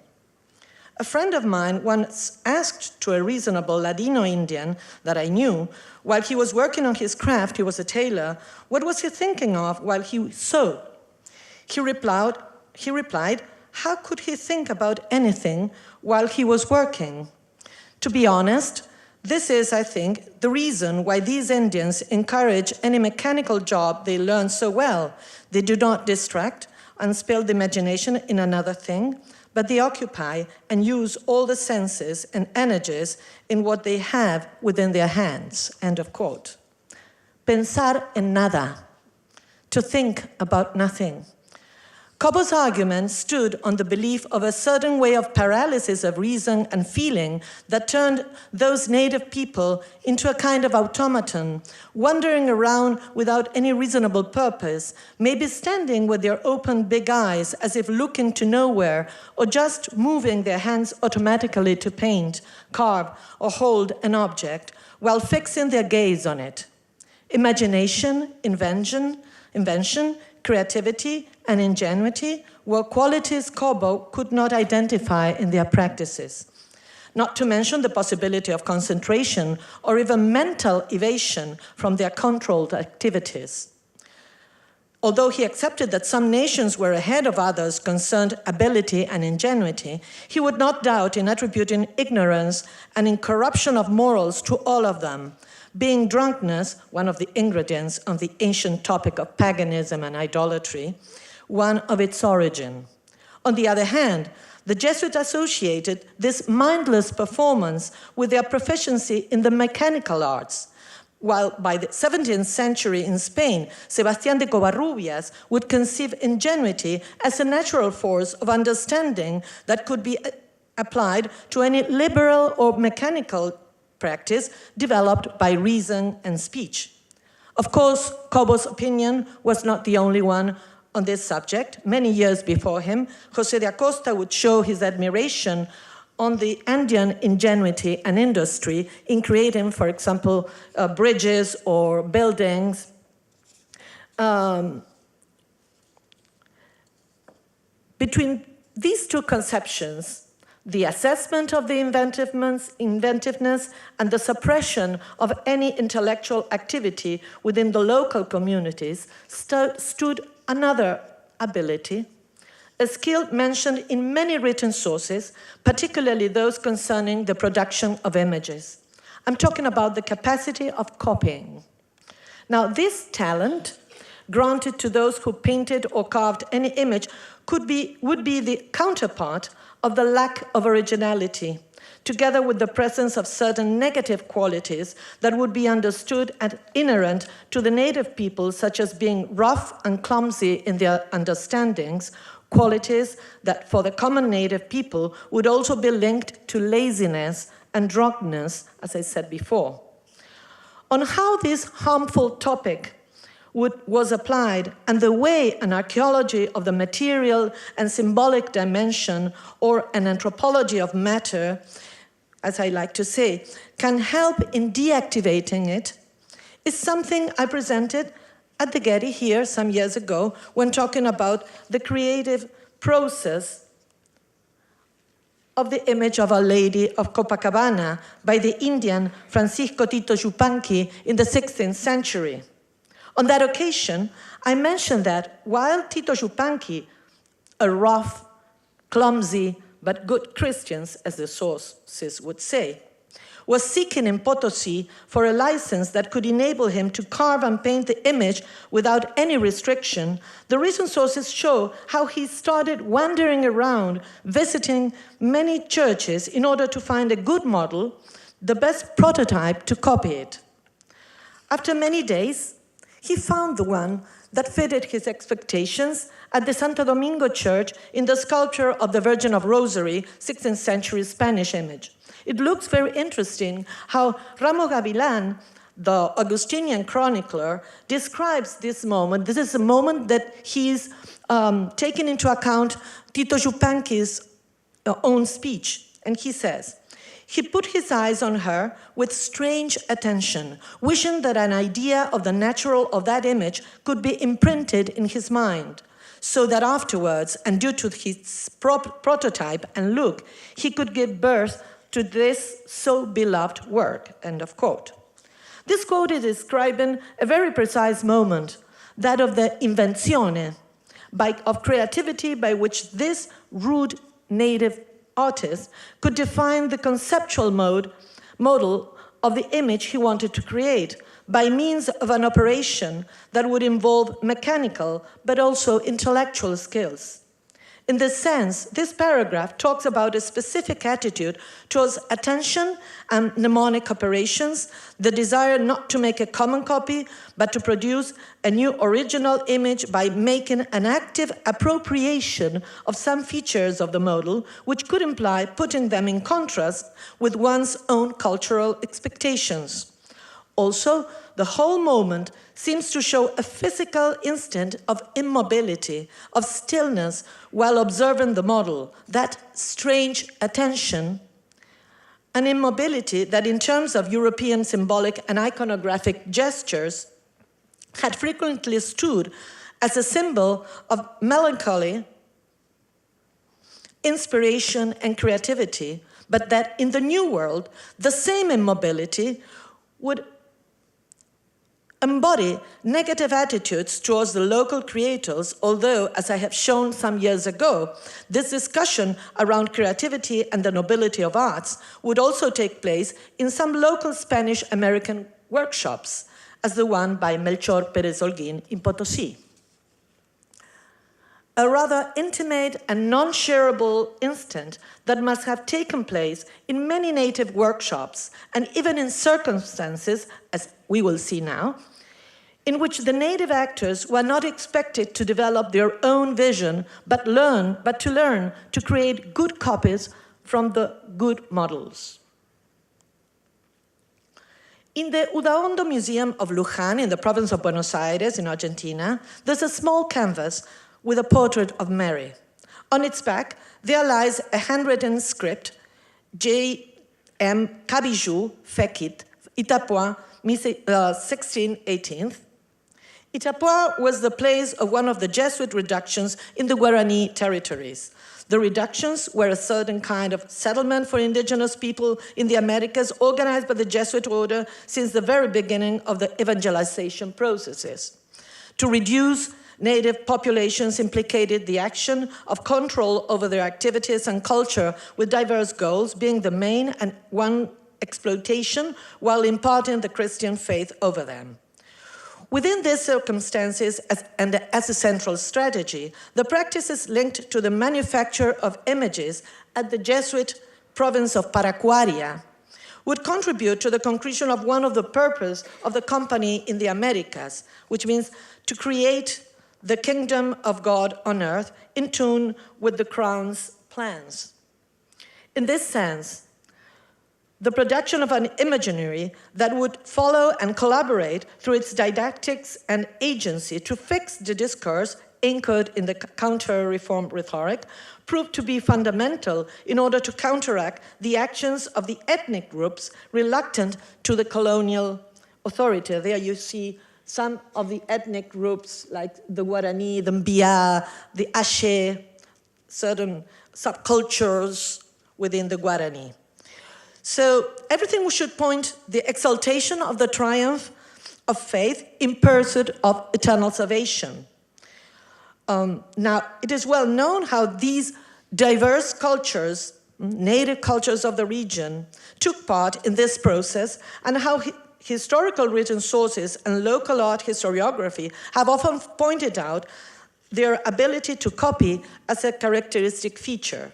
A friend of mine once asked to a reasonable Ladino Indian that I knew, while he was working on his craft, he was a tailor, what was he thinking of while he sewed? He replied, how could he think about anything while he was working? To be honest, this is, I think, the reason why these Indians encourage any mechanical job they learn so well. They do not distract and spill the imagination in another thing, but they occupy and use all the senses and energies in what they have within their hands. End of quote. Pensar en nada, to think about nothing. Cobo's argument stood on the belief of a certain way of paralysis of reason and feeling that turned those native people into a kind of automaton, wandering around without any reasonable purpose, maybe standing with their open big eyes as if looking to nowhere, or just moving their hands automatically to paint, carve, or hold an object while fixing their gaze on it. Imagination, invention, creativity, and ingenuity were qualities Cobo could not identify in their practices. Not to mention the possibility of concentration or even mental evasion from their controlled activities. Although he accepted that some nations were ahead of others concerned ability and ingenuity, he would not doubt in attributing ignorance and in corruption of morals to all of them, being drunkenness, one of the ingredients of the ancient topic of paganism and idolatry, one of its origin. On the other hand, the Jesuits associated this mindless performance with their proficiency in the mechanical arts, while by the 17th century in Spain, Sebastián de Covarrubias would conceive ingenuity as a natural force of understanding that could be applied to any liberal or mechanical practice developed by reason and speech. Of course, Cobo's opinion was not the only one on this subject. Many years before him, José de Acosta would show his admiration on the Andean ingenuity and industry in creating, for example, bridges or buildings. Between these two conceptions, the assessment of the inventiveness and the suppression of any intellectual activity within the local communities stood another ability, a skill mentioned in many written sources, particularly those concerning the production of images. I'm talking about the capacity of copying. Now, this talent, granted to those who painted or carved any image, would be the counterpart of the lack of originality, together with the presence of certain negative qualities that would be understood as inherent to the native people, such as being rough and clumsy in their understandings, qualities that for the common native people would also be linked to laziness and drunkenness, as I said before. On how this harmful topic was applied and the way an archaeology of the material and symbolic dimension, or an anthropology of matter, as I like to say, can help in deactivating it, is something I presented at the Getty here some years ago when talking about the creative process of the image of Our Lady of Copacabana by the Indian Francisco Tito Yupanqui in the 16th century. On that occasion, I mentioned that while Tito Yupanqui, a rough, clumsy, but good Christian, as the sources would say, was seeking in Potosi for a license that could enable him to carve and paint the image without any restriction, the recent sources show how he started wandering around, visiting many churches in order to find a good model, the best prototype to copy it. After many days, he found the one that fitted his expectations at the Santo Domingo Church in the sculpture of the Virgin of Rosary, 16th century Spanish image. It looks very interesting how Ramo Gavilan the Augustinian chronicler, describes this moment. This is a moment that he's taken into account Tito Yupanqui's own speech. And he says, he put his eyes on her with strange attention, wishing that an idea of the natural of that image could be imprinted in his mind, so that afterwards, and due to his prototype and look, he could give birth to this so beloved work, end of quote. This quote is describing a very precise moment, that of the invenzione, of creativity by which this rude native artist could define the conceptual model of the image he wanted to create by means of an operation that would involve mechanical but also intellectual skills. In this sense, this paragraph talks about a specific attitude towards attention and mnemonic operations, the desire not to make a common copy, but to produce a new original image by making an active appropriation of some features of the model, which could imply putting them in contrast with one's own cultural expectations. Also, the whole moment seems to show a physical instant of immobility, of stillness, while observing the model, that strange attention, an immobility that in terms of European symbolic and iconographic gestures had frequently stood as a symbol of melancholy, inspiration, and creativity, but that in the New World, the same immobility would embody negative attitudes towards the local creators, although, as I have shown some years ago, this discussion around creativity and the nobility of arts would also take place in some local Spanish-American workshops, as the one by Melchor Pérez Holguín in Potosí. A rather intimate and non-shareable instant that must have taken place in many native workshops, and even in circumstances, as we will see now, in which the native actors were not expected to develop their own vision, but to learn to create good copies from the good models. In the Udaondo Museum of Luján, in the province of Buenos Aires, in Argentina, there's a small canvas with a portrait of Mary. On its back, there lies a handwritten script, J.M. Cabijou, Fekit, Itapuã, 1618. Itapuã was the place of one of the Jesuit reductions in the Guarani territories. The reductions were a certain kind of settlement for indigenous people in the Americas, organized by the Jesuit order since the very beginning of the evangelization processes. To reduce native populations implicated the action of control over their activities and culture, with diverse goals being the main and one exploitation, while imparting the Christian faith over them. Within these circumstances, and as a central strategy, the practice is linked to the manufacture of images at the Jesuit province of Paraguaria, would contribute to the conclusion of one of the purposes of the company in the Americas, which means to create the kingdom of God on earth in tune with the crown's plans. In this sense, the production of an imaginary that would follow and collaborate through its didactics and agency to fix the discourse anchored in the counter-reform rhetoric proved to be fundamental in order to counteract the actions of the ethnic groups reluctant to the colonial authority. There you see some of the ethnic groups like the Guarani, the Mbia, the Ashe, certain subcultures within the Guarani. So everything should point the exaltation of the triumph of faith in pursuit of eternal salvation. Now, it is well known how these diverse cultures, native cultures of the region, took part in this process, and how historical written sources and local art historiography have often pointed out their ability to copy as a characteristic feature.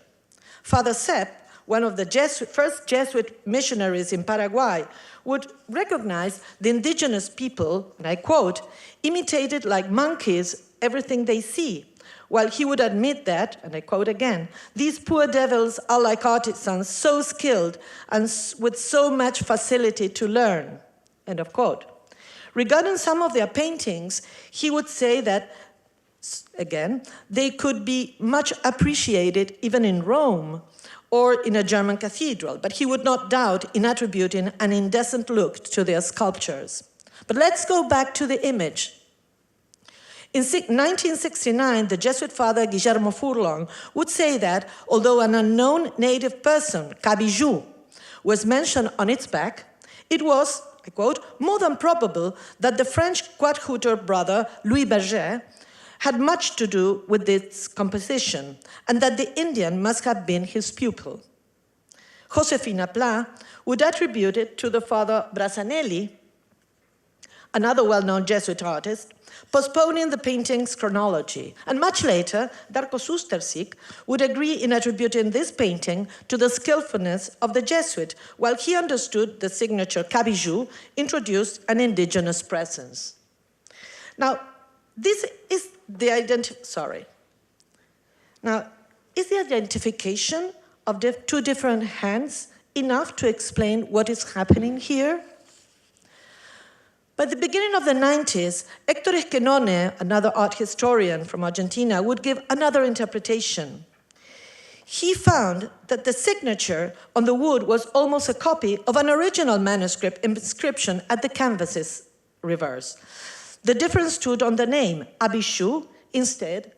Father Sepp, one of the first Jesuit missionaries in Paraguay, would recognize the indigenous people, and I quote, imitated like monkeys everything they see, while he would admit that, and I quote again, these poor devils are like artisans, so skilled and with so much facility to learn, End of quote. Regarding some of their paintings, he would say that, again, they could be much appreciated even in Rome or in a German cathedral, but he would not doubt in attributing an indecent look to their sculptures. But let's go back to the image. In 1969, the Jesuit father Guillermo Furlong would say that although an unknown native person, Cabijou, was mentioned on its back, it was, I quote, more than probable that the French quadhooter brother Louis Berger had much to do with its composition, and that the Indian must have been his pupil. Josefina Pla would attribute it to the father Brassanelli, another well-known Jesuit artist, postponing the painting's chronology. And much later, Darko Sustersik would agree in attributing this painting to the skillfulness of the Jesuit, while he understood the signature Cabijou introduced an indigenous presence. Now, this is the identification of the two different hands enough to explain what is happening here? By the beginning of the 90s, Héctor Esquenone, another art historian from Argentina, would give another interpretation. He found that the signature on the wood was almost a copy of an original manuscript inscription at the canvas's reverse. The difference stood on the name, Abishu, instead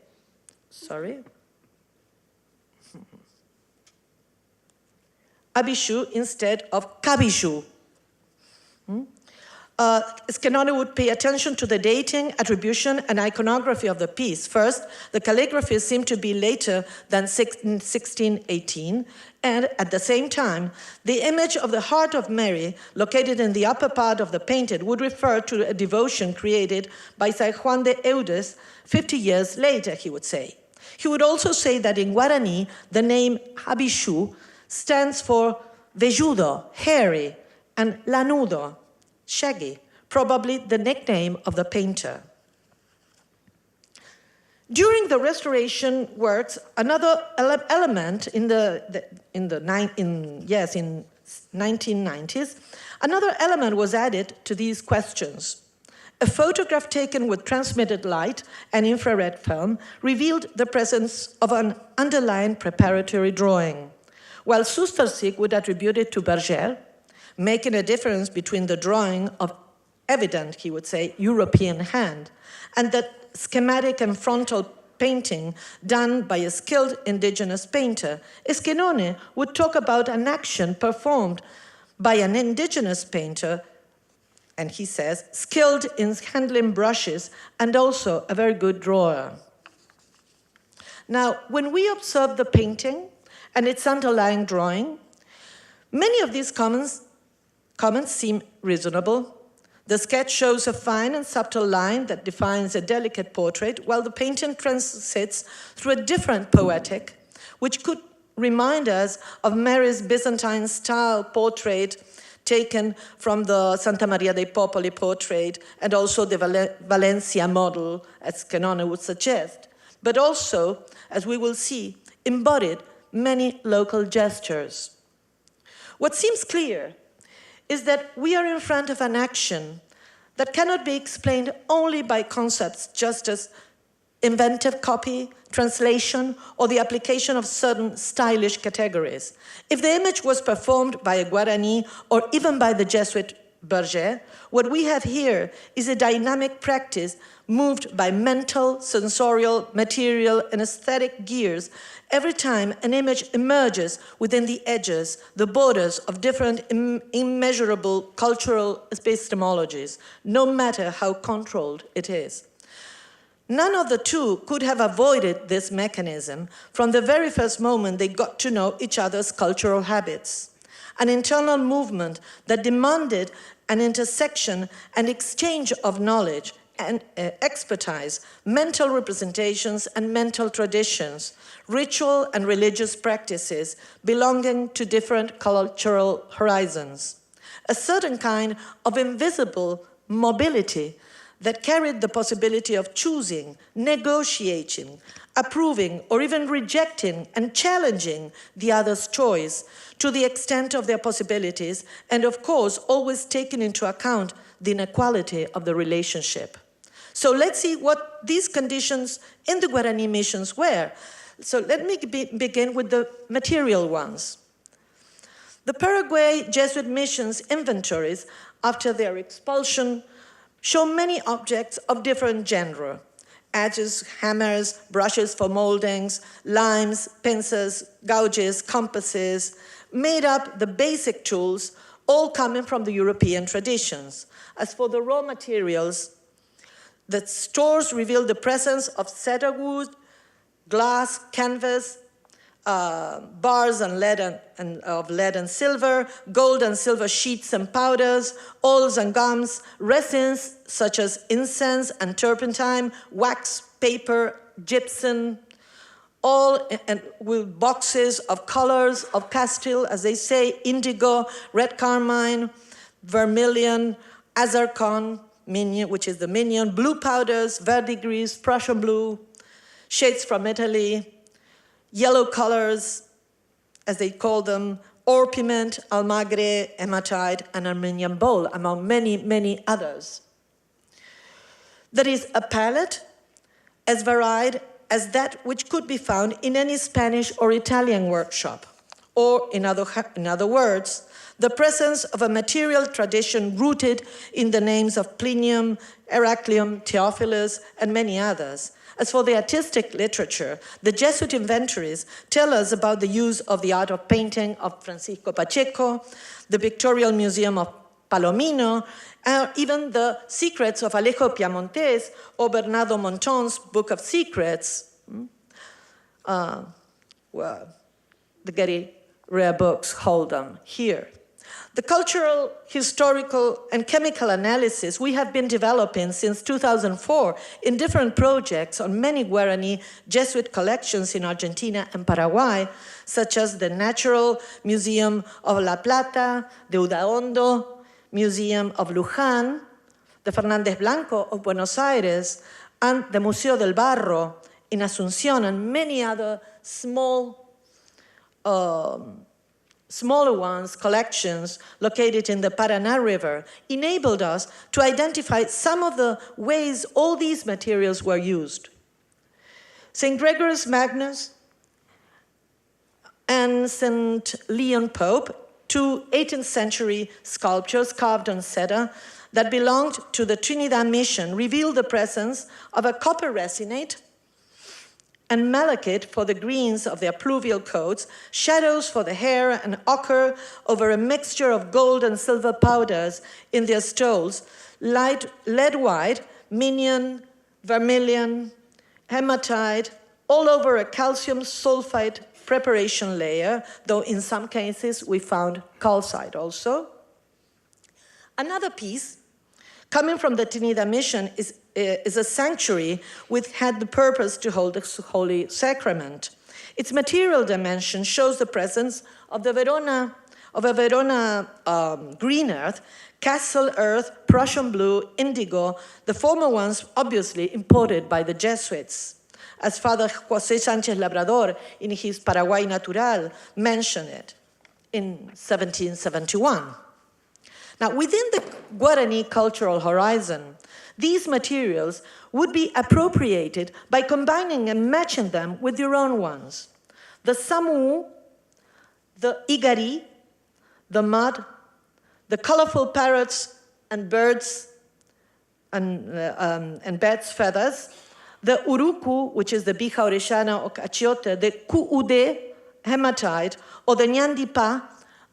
of Cabijou. Esquenone would pay attention to the dating, attribution, and iconography of the piece. First, the calligraphy seemed to be later than 1618, and at the same time, the image of the Heart of Mary, located in the upper part of the painting, would refer to a devotion created by San Juan de Eudes 50 years later, he would say. He would also say that in Guarani, the name Abishu stands for velludo, hairy, and lanudo, shaggy, probably the nickname of the painter. During the restoration works, another element in the 1990s, another element was added to these questions. A photograph taken with transmitted light and infrared film revealed the presence of an underlying preparatory drawing, while Sustersik would attribute it to Berger, making a difference between the drawing of evident, he would say, European hand, and the schematic and frontal painting done by a skilled indigenous painter. Esquenone would talk about an action performed by an indigenous painter, and he says, skilled in handling brushes and also a very good drawer. Now, when we observe the painting and its underlying drawing, many of these comments seem reasonable. The sketch shows a fine and subtle line that defines a delicate portrait, while the painting transits through a different poetic, which could remind us of Mary's Byzantine-style portrait taken from the Santa Maria dei Popoli portrait, and also the Valencia model, as Esquenone would suggest, but also, as we will see, embodied many local gestures. What seems clear is that we are in front of an action that cannot be explained only by concepts just as inventive copy, translation, or the application of certain stylish categories. If the image was performed by a Guarani or even by the Jesuit Berger, what we have here is a dynamic practice moved by mental, sensorial, material, and aesthetic gears every time an image emerges within the edges, the borders of different immeasurable cultural epistemologies, no matter how controlled it is. None of the two could have avoided this mechanism from the very first moment they got to know each other's cultural habits. An internal movement that demanded an intersection and exchange of knowledge and expertise, mental representations and mental traditions, ritual and religious practices belonging to different cultural horizons. A certain kind of invisible mobility that carried the possibility of choosing, negotiating, approving, or even rejecting and challenging the other's choice to the extent of their possibilities, and of course, always taking into account the inequality of the relationship. So let's see what these conditions in the Guarani missions were. So let me begin with the material ones. The Paraguay Jesuit missions inventories after their expulsion show many objects of different genre: adze, hammers, brushes for moldings, limes, pincers, gouges, compasses, made up the basic tools, all coming from the European traditions. As for the raw materials, the stores reveal the presence of cedar wood, glass, canvas, bars and of lead and silver, gold and silver sheets and powders, oils and gums, resins such as incense and turpentine, wax, paper, gypsum, all with boxes of colors of Castile, as they say, indigo, red carmine, vermilion, azarcon, minion, which is the minion, blue powders, verdigris, Prussian blue, shades from Italy, yellow colors, as they call them, orpiment, almagre, hematite, and Armenian bowl, among many, many others. There is a palette as varied as that which could be found in any Spanish or Italian workshop, or in other words, the presence of a material tradition rooted in the names of Plinium, Heraclium, Theophilus, and many others. As for the artistic literature, the Jesuit inventories tell us about the use of the art of painting of Francisco Pacheco, the Pictorial Museum of Palomino, even the secrets of Alejo Piamontes or Bernardo Monton's Book of Secrets. Well, the Getty Rare Books hold them here. The cultural, historical, and chemical analysis we have been developing since 2004 in different projects on many Guarani Jesuit collections in Argentina and Paraguay, such as the Natural Museum of La Plata, the Udaondo Museum of Luján, the Fernández Blanco of Buenos Aires, and the Museo del Barro in Asunción, and many other smaller ones, collections located in the Paraná River, enabled us to identify some of the ways all these materials were used. St. Gregorius Magnus and St. Leon Pope, two 18th century sculptures carved on cedar that belonged to the Trinidad mission, reveal the presence of a copper resinate and malachite for the greens of their pluvial coats, shadows for the hair, and ochre over a mixture of gold and silver powders in their stoles, light lead white, minion, vermilion, hematite, all over a calcium sulfide preparation layer, though in some cases we found calcite also. Another piece coming from the Trinidad mission is a sanctuary which had the purpose to hold the Holy Sacrament. Its material dimension shows the presence of a Verona green earth, castle earth, Prussian blue, indigo, the former ones obviously imported by the Jesuits, as Father José Sánchez Labrador in his Paraguay Natural mentioned it in 1771. Now, within the Guarani cultural horizon, these materials would be appropriated by combining and matching them with your own ones. The samu, the igari, the mud, the colorful parrots and birds and bats' feathers, the uruku, which is the bija orellana or achiote, the kuude, hematite, or the nyandipa,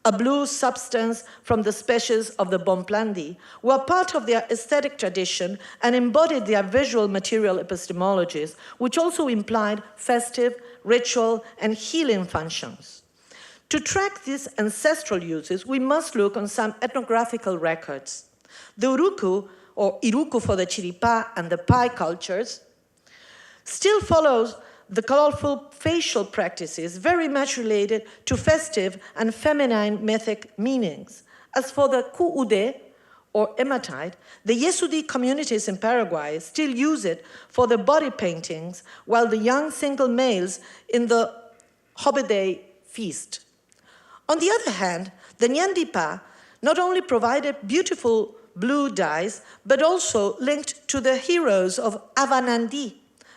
a blue substance from the species of the bomplandi, were part of their aesthetic tradition and embodied their visual material epistemologies, which also implied festive, ritual, and healing functions. To track these ancestral uses, we must look on some ethnographical records. The uruku, or iruku for the Chiripá and the Pai cultures, still follows the colorful facial practices very much related to festive and feminine mythic meanings. As for the ku'ude, or hematite, the Yesudi communities in Paraguay still use it for their body paintings, while the young single males in the Hobeday feast. On the other hand, the Nyandipa not only provided beautiful blue dyes, but also linked to the heroes of Avanandi,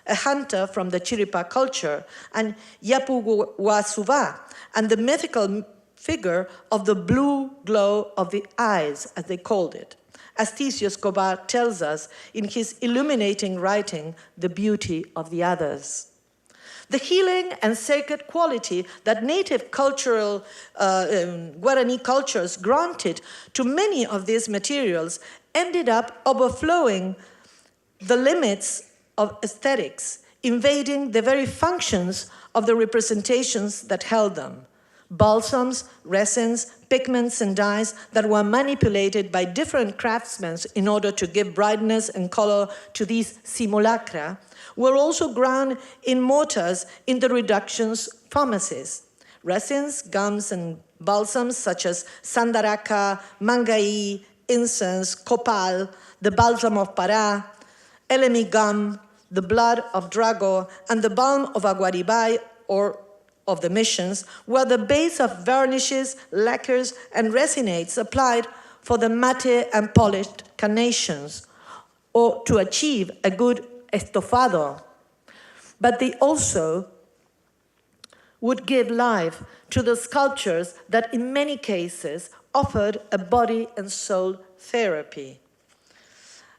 a hunter from the Chiripa culture, and Yapuguasuva, and the mythical figure of the blue glow of the eyes, as they called it, as Ticio Escobar tells us in his illuminating writing, The Beauty of the Others. The healing and sacred quality that native cultural Guarani cultures granted to many of these materials ended up overflowing the limits of aesthetics, invading the very functions of the representations that held them. Balsams, resins, pigments, and dyes that were manipulated by different craftsmen in order to give brightness and color to these simulacra were also ground in mortars in the reductions pharmacies. Resins, gums, and balsams such as sandaraca, mangai, incense, copal, the balsam of Pará, elemi gum, the blood of Drago, and the balm of Aguaribay or of the missions were the base of varnishes, lacquers, and resinates applied for the matte and polished carnations, or to achieve a good estofado. But they also would give life to the sculptures that in many cases offered a body and soul therapy.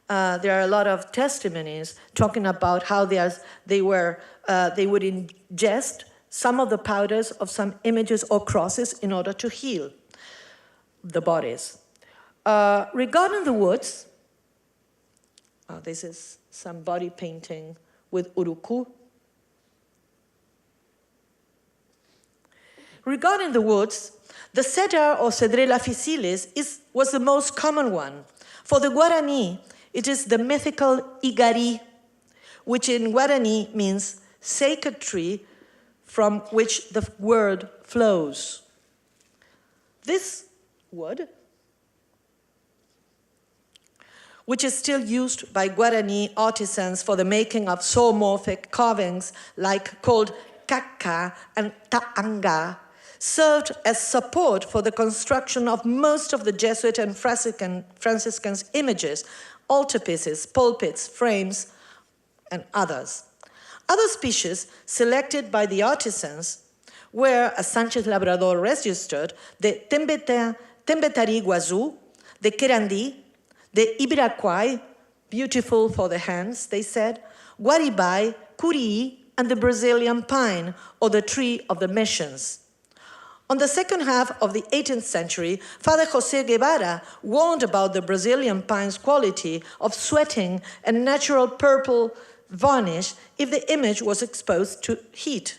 There are a lot of testimonies talking about how they would ingest some of the powders of some images or crosses in order to heal the bodies. Regarding the woods, this is some body painting with uruku. Regarding the woods, the cedar or Cedrela officialis was the most common one. For the Guarani, it is the mythical igari, which in Guarani means sacred tree from which the word flows. This wood, which is still used by Guarani artisans for the making of zoomorphic carvings called kaka and ta'anga, served as support for the construction of most of the Jesuit and Franciscans' images, altarpieces, pulpits, frames, and others. Other species selected by the artisans were, as Sanchez Labrador registered, the Tembetari Guazú, the Querandí, the Ibiraquai, beautiful for the hands, they said, Guaribay, Curii, and the Brazilian pine, or the tree of the missions. On the second half of the 18th century, Father José Guevara warned about the Brazilian pine's quality of sweating and natural purple varnish if the image was exposed to heat.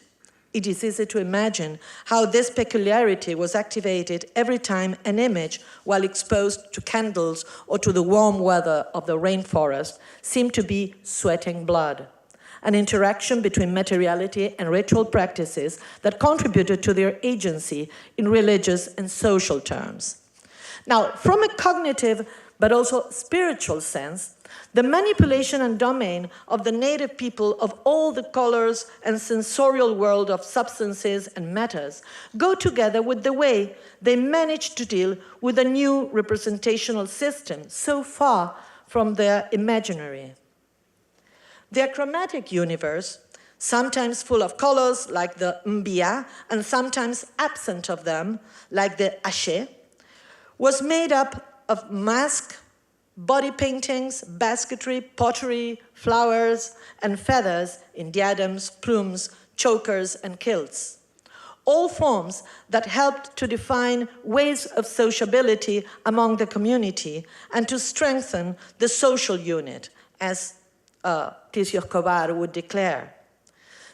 It is easy to imagine how this peculiarity was activated every time an image, while exposed to candles or to the warm weather of the rainforest, seemed to be sweating blood. An interaction between materiality and ritual practices that contributed to their agency in religious and social terms. Now, from a cognitive but also spiritual sense, the manipulation and domain of the native people of all the colors and sensorial world of substances and matters go together with the way they manage to deal with a new representational system so far from their imaginary. Their chromatic universe, sometimes full of colors like the mbia and sometimes absent of them like the aché, was made up of masks, body paintings, basketry, pottery, flowers, and feathers in diadems, plumes, chokers, and kilts. All forms that helped to define ways of sociability among the community and to strengthen the social unit, as Ticio Escobar would declare.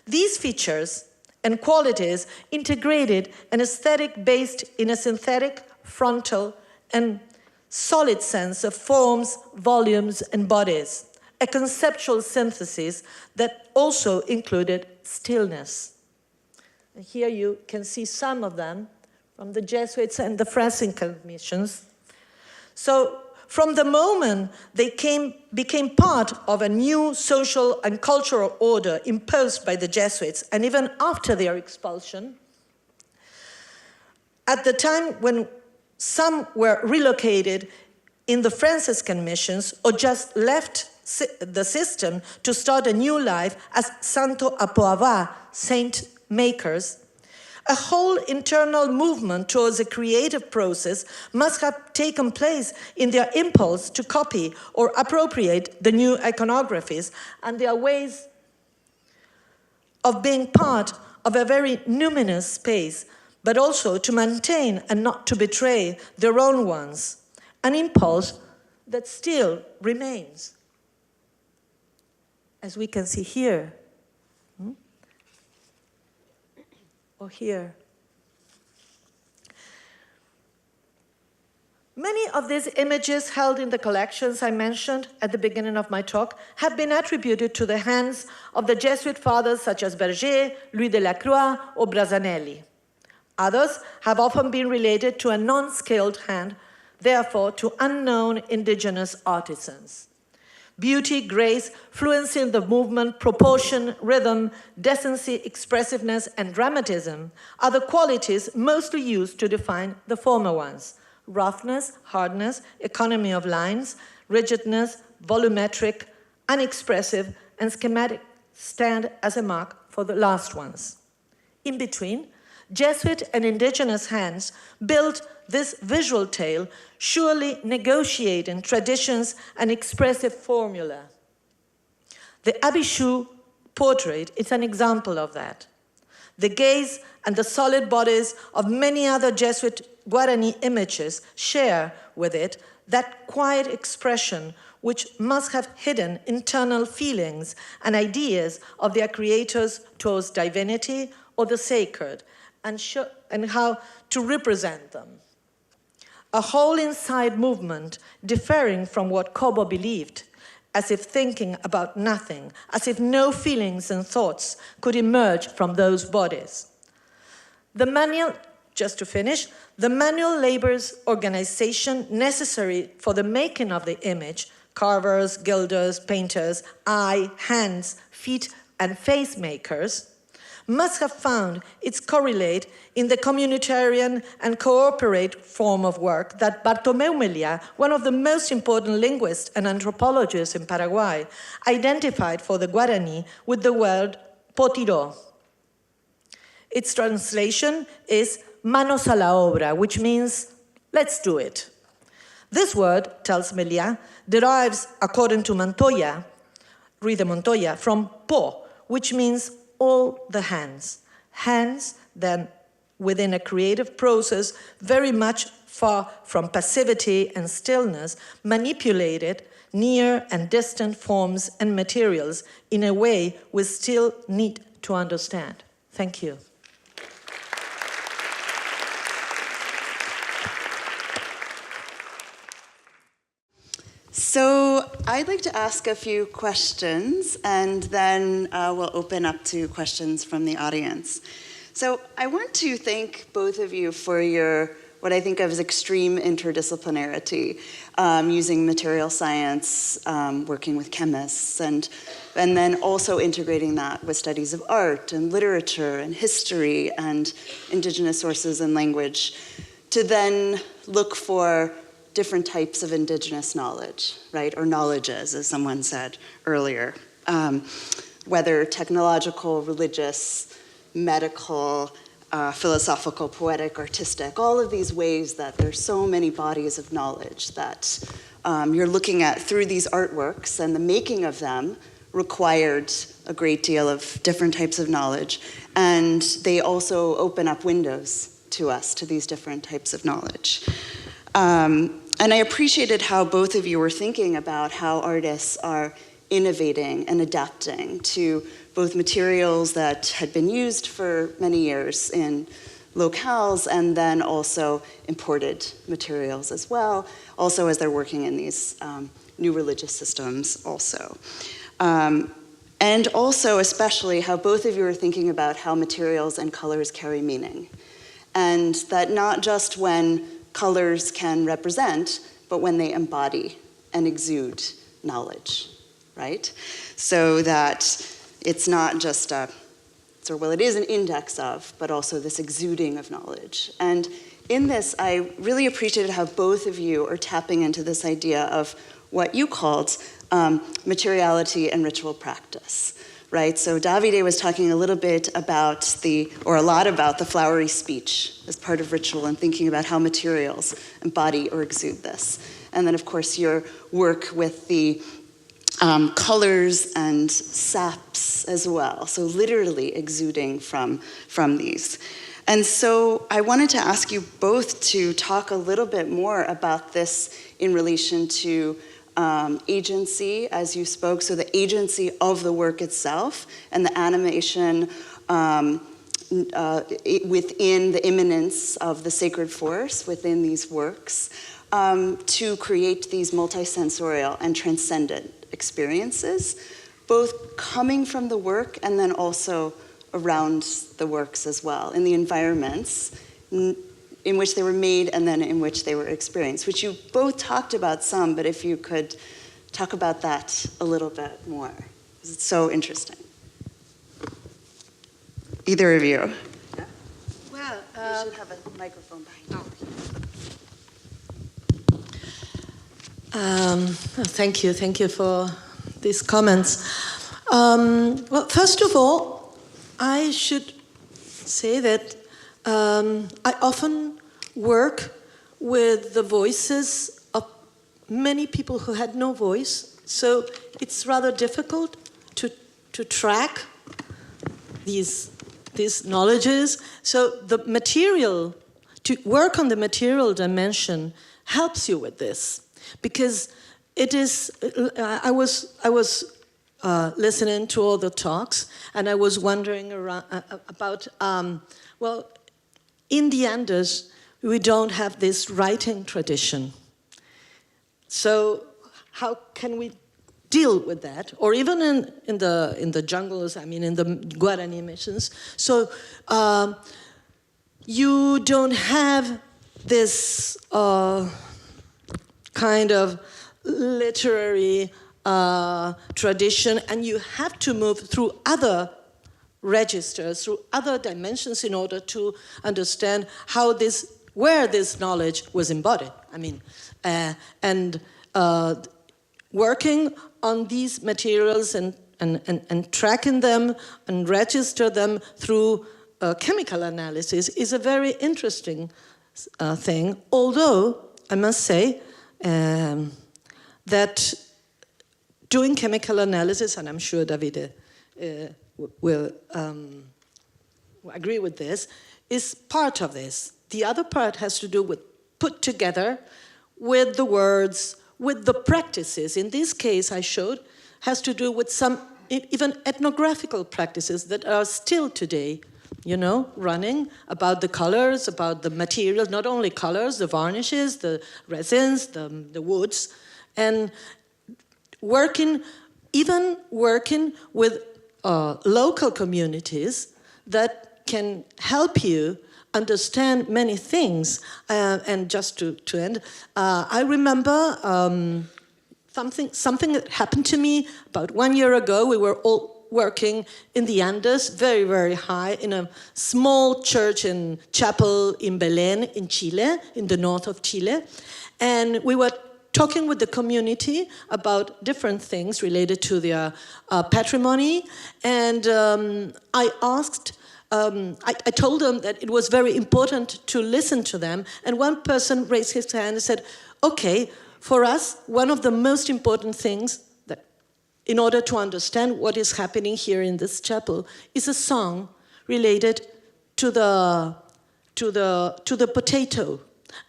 These features and qualities integrated an aesthetic based in a synthetic, frontal, and solid sense of forms, volumes, and bodies, a conceptual synthesis that also included stillness. And here you can see some of them from the Jesuits and the Franciscan missions. So, from the moment they became part of a new social and cultural order imposed by the Jesuits, and even after their expulsion, at the time when some were relocated in the Franciscan missions or just left the system to start a new life as Santo Apoava, saint makers, a whole internal movement towards a creative process must have taken place in their impulse to copy or appropriate the new iconographies and their ways of being part of a very numinous space, but also to maintain and not to betray their own ones, an impulse that still remains, as we can see here. Or here. Many of these images held in the collections I mentioned at the beginning of my talk have been attributed to the hands of the Jesuit fathers such as Berger, Louis de la Croix, or Brasanelli. Others have often been related to a non-skilled hand, therefore to unknown indigenous artisans. Beauty, grace, fluency in the movement, proportion, rhythm, decency, expressiveness, and dramatism are the qualities mostly used to define the former ones. Roughness, hardness, economy of lines, rigidness, volumetric, unexpressive, and schematic stand as a mark for the last ones. In between, Jesuit and indigenous hands built this visual tale, surely negotiating traditions and expressive formula. The Abishu portrait is an example of that. The gaze and the solid bodies of many other Jesuit Guarani images share with it that quiet expression which must have hidden internal feelings and ideas of their creators towards divinity or the sacred, and how to represent them. A whole inside movement differing from what Kobo believed, as if thinking about nothing, as if no feelings and thoughts could emerge from those bodies. The manual, just to finish, the manual labor's organization necessary for the making of the image, carvers, gilders, painters, eye, hands, feet, and face makers, must have found its correlate in the communitarian and cooperate form of work that Bartomeu Meliá, one of the most important linguists and anthropologists in Paraguay, identified for the Guarani with the word potiró. Its translation is manos a la obra, which means let's do it. This word, tells Meliá, derives, according to Montoya, Ruiz de Montoya, from po, which means all the hands. Hands, then, within a creative process, very much far from passivity and stillness, manipulated near and distant forms and materials in a way we still need to understand. Thank you. So I'd like to ask a few questions, and then we'll open up to questions from the audience. So I want to thank both of you for your, what I think of as extreme interdisciplinarity, using material science, working with chemists, and then also integrating that with studies of art and literature and history and indigenous sources and language, to then look for different types of indigenous knowledge, right? Or knowledges, as someone said earlier. Whether technological, religious, medical, philosophical, poetic, artistic, all of these ways that there's so many bodies of knowledge that you're looking at through these artworks, and the making of them required a great deal of different types of knowledge. And they also open up windows to us, to these different types of knowledge. And I appreciated how both of you were thinking about how artists are innovating and adapting to both materials that had been used for many years in locales, and then also imported materials as well, also as they're working in these new religious systems also. And also especially how both of you are thinking about how materials and colors carry meaning. And that not just when colors can represent, but when they embody and exude knowledge, right? So that it's not just it is an index of, but also this exuding of knowledge. And in this, I really appreciated how both of you are tapping into this idea of what you called materiality and ritual practice, right? So Davide was talking a little bit about a lot about the flowery speech as part of ritual and thinking about how materials embody or exude this. And then, of course, your work with the colors and saps as well, so literally exuding from these. And so I wanted to ask you both to talk a little bit more about this in relation to agency, as you spoke, so the agency of the work itself and the animation within the immanence of the sacred force within these works to create these multisensorial and transcendent experiences, both coming from the work and then also around the works as well, in the environments in which they were made and then in which they were experienced, which you both talked about some, but if you could talk about that a little bit more, because it's so interesting. Either of you. Yeah? Well, you should have a microphone behind you. Thank you for these comments. Well, first of all, I should say that I often work with the voices of many people who had no voice, so it's rather difficult to track these knowledges. So the material, to work on the material dimension helps you with this, because it is. I was listening to all the talks, and I was wondering about. Well, in the Andes, we don't have this writing tradition. So how can we deal with that? Or even in the jungles, I mean, in the Guarani missions. So you don't have this kind of literary tradition, and you have to move through other registers, through other dimensions in order to understand where this knowledge was embodied. I mean, and working on these materials and tracking them and register them through chemical analysis is a very interesting thing. Although I must say that doing chemical analysis, and I'm sure Davide will agree with this, is part of this. The other part has to do with put together with the words, with the practices. In this case I showed, has to do with some even ethnographical practices that are still today, running, about the colors, about the materials, not only colors, the varnishes, the resins, the woods, and working with local communities that can help you understand many things. And just to end, I remember something that happened to me about 1 year ago. We were all working in the Andes, very, very high, in a small church and chapel in Belén, in Chile, in the north of Chile. And we were talking with the community about different things related to their patrimony. And I asked, I told them that it was very important to listen to them. And one person raised his hand and said, okay, for us, one of the most important things that, in order to understand what is happening here in this chapel, is a song related to the potato.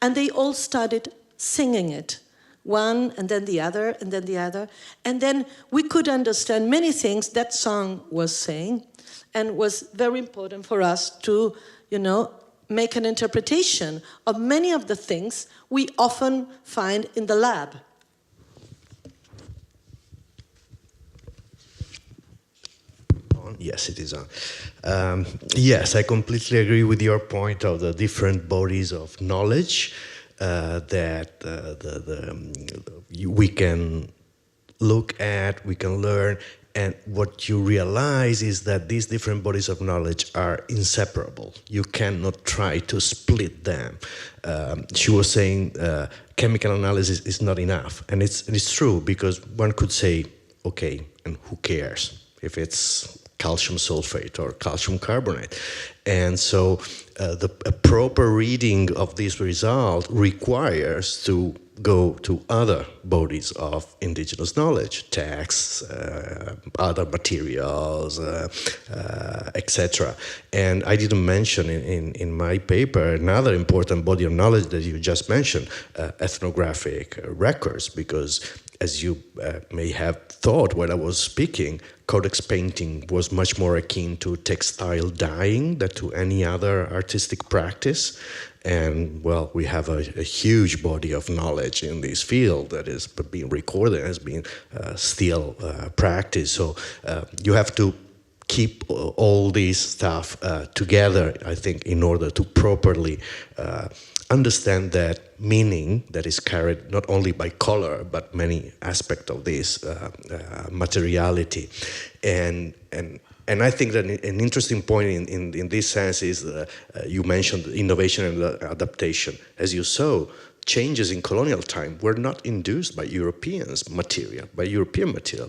And they all started singing it. One, and then the other, and then the other. And then we could understand many things that song was saying, and was very important for us to, make an interpretation of many of the things we often find in the lab. Yes, it is on. Yes, I completely agree with your point of the different bodies of knowledge. that we can look at, we can learn, and what you realize is that these different bodies of knowledge are inseparable. You cannot try to split them. She was saying chemical analysis is not enough, and it's true, because one could say, okay, and who cares if it's calcium sulfate or calcium carbonate? And so a proper reading of this result requires to go to other bodies of indigenous knowledge, texts, other materials, etc. And I didn't mention in my paper another important body of knowledge that you just mentioned, ethnographic records, because as you may have thought when I was speaking, codex painting was much more akin to textile dyeing than to any other artistic practice. And, well, we have a huge body of knowledge in this field that is being recorded, has been still practiced. So you have to keep all this stuff together, I think, in order to properly understand that meaning that is carried not only by color, but many aspects of this materiality. And I think that an interesting point in this sense is you mentioned innovation and adaptation. As you saw, changes in colonial time were not induced by European material,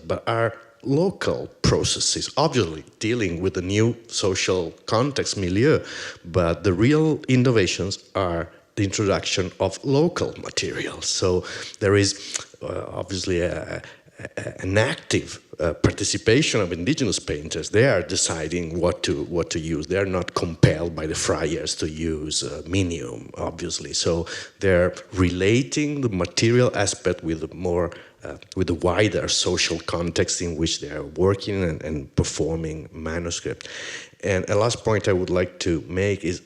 but are local processes, obviously dealing with the new social context, milieu, but the real innovations are the introduction of local materials. So there is obviously an active participation of indigenous painters. They are deciding what to use. They are not compelled by the friars to use minium, obviously. So they're relating the material aspect with the wider social context in which they are working and performing manuscript. And a last point I would like to make is,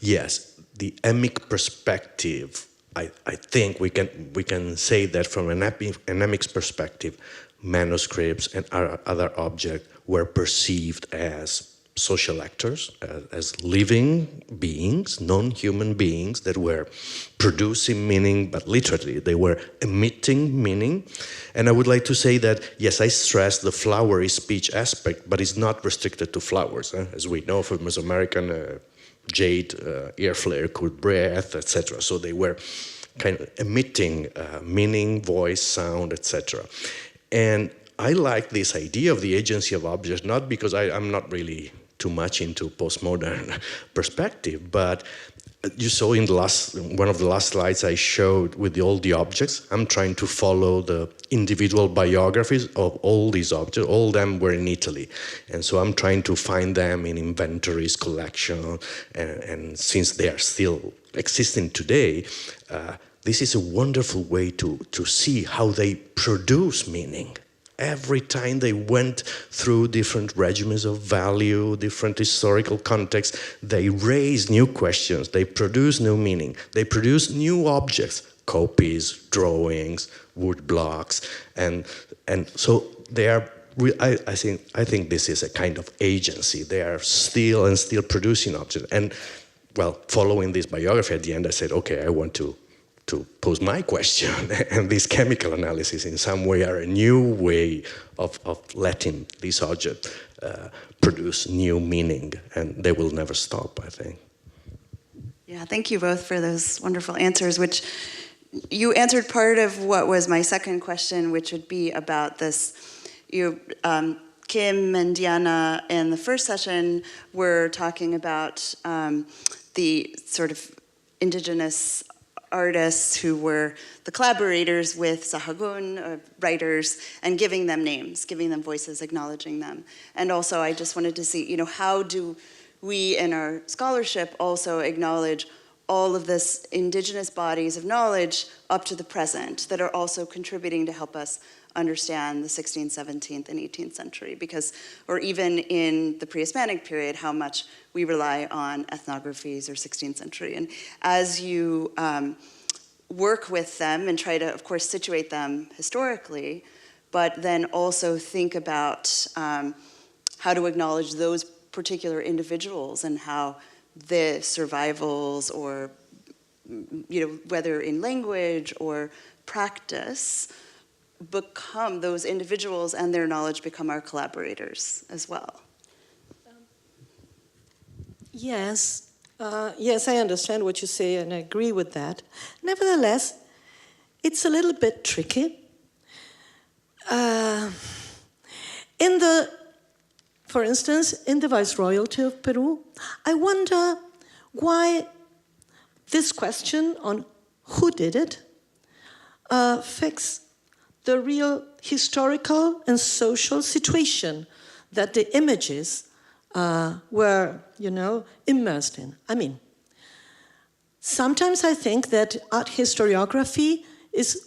yes, the emic perspective. I think we can say that from an emics perspective, manuscripts and other objects were perceived as social actors, as living beings, non-human beings that were producing meaning, but literally they were emitting meaning. And I would like to say that, yes, I stress the flowery speech aspect, but it's not restricted to flowers. As we know from Mesoamerican jade, air flare, could breath, etc. So they were kind of emitting meaning, voice, sound, etc. And I like this idea of the agency of objects, not because I'm not really too much into postmodern perspective, but you saw in one of the last slides I showed with all the objects, I'm trying to follow the individual biographies of all these objects. All of them were in Italy. And so I'm trying to find them in inventories, collection, and since they are still existing today, this is a wonderful way to see how they produce meaning. Every time they went through different regimens of value, different historical contexts, they raised new questions, they produced new meaning, they produced new objects, copies, drawings, wood blocks, and so they are. I think this is a kind of agency. They are still producing objects. And well, following this biography at the end, I said, okay, I want to pose my question, and this chemical analysis in some way are a new way of letting this object produce new meaning, and they will never stop, I think. Yeah, thank you both for those wonderful answers, which you answered part of what was my second question, which would be about this. Kim and Diana in the first session were talking about the sort of indigenous artists who were the collaborators with Sahagun, writers, and giving them names, giving them voices, acknowledging them. And also I just wanted to see, how do we in our scholarship also acknowledge all of this indigenous bodies of knowledge up to the present that are also contributing to help us understand the 16th, 17th, and 18th century, because, or even in the pre-Hispanic period, how much we rely on ethnographies or 16th century. And as you work with them and try to, of course, situate them historically, but then also think about how to acknowledge those particular individuals and how the survivals or whether in language or practice, become those individuals and their knowledge become our collaborators as well. Yes, yes, I understand what you say and I agree with that. Nevertheless, it's a little bit tricky. For instance, in the Viceroyalty of Peru, I wonder why this question on who did it fix the real historical and social situation that the images were, immersed in. I mean, sometimes I think that art historiography is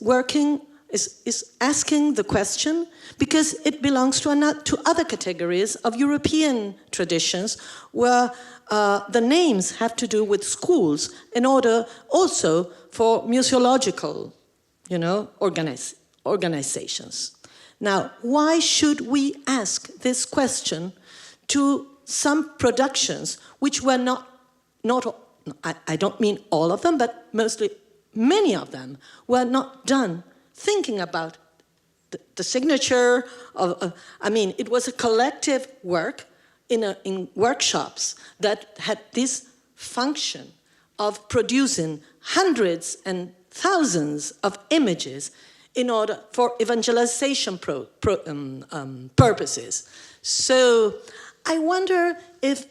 asking the question because it belongs to other categories of European traditions where the names have to do with schools in order also for museological, organizations. Now, why should we ask this question to some productions which were not I don't mean all of them, but mostly many of them were not done thinking about the signature of, it was a collective work in workshops that had this function of producing hundreds and thousands of images in order for evangelization purposes. So I wonder if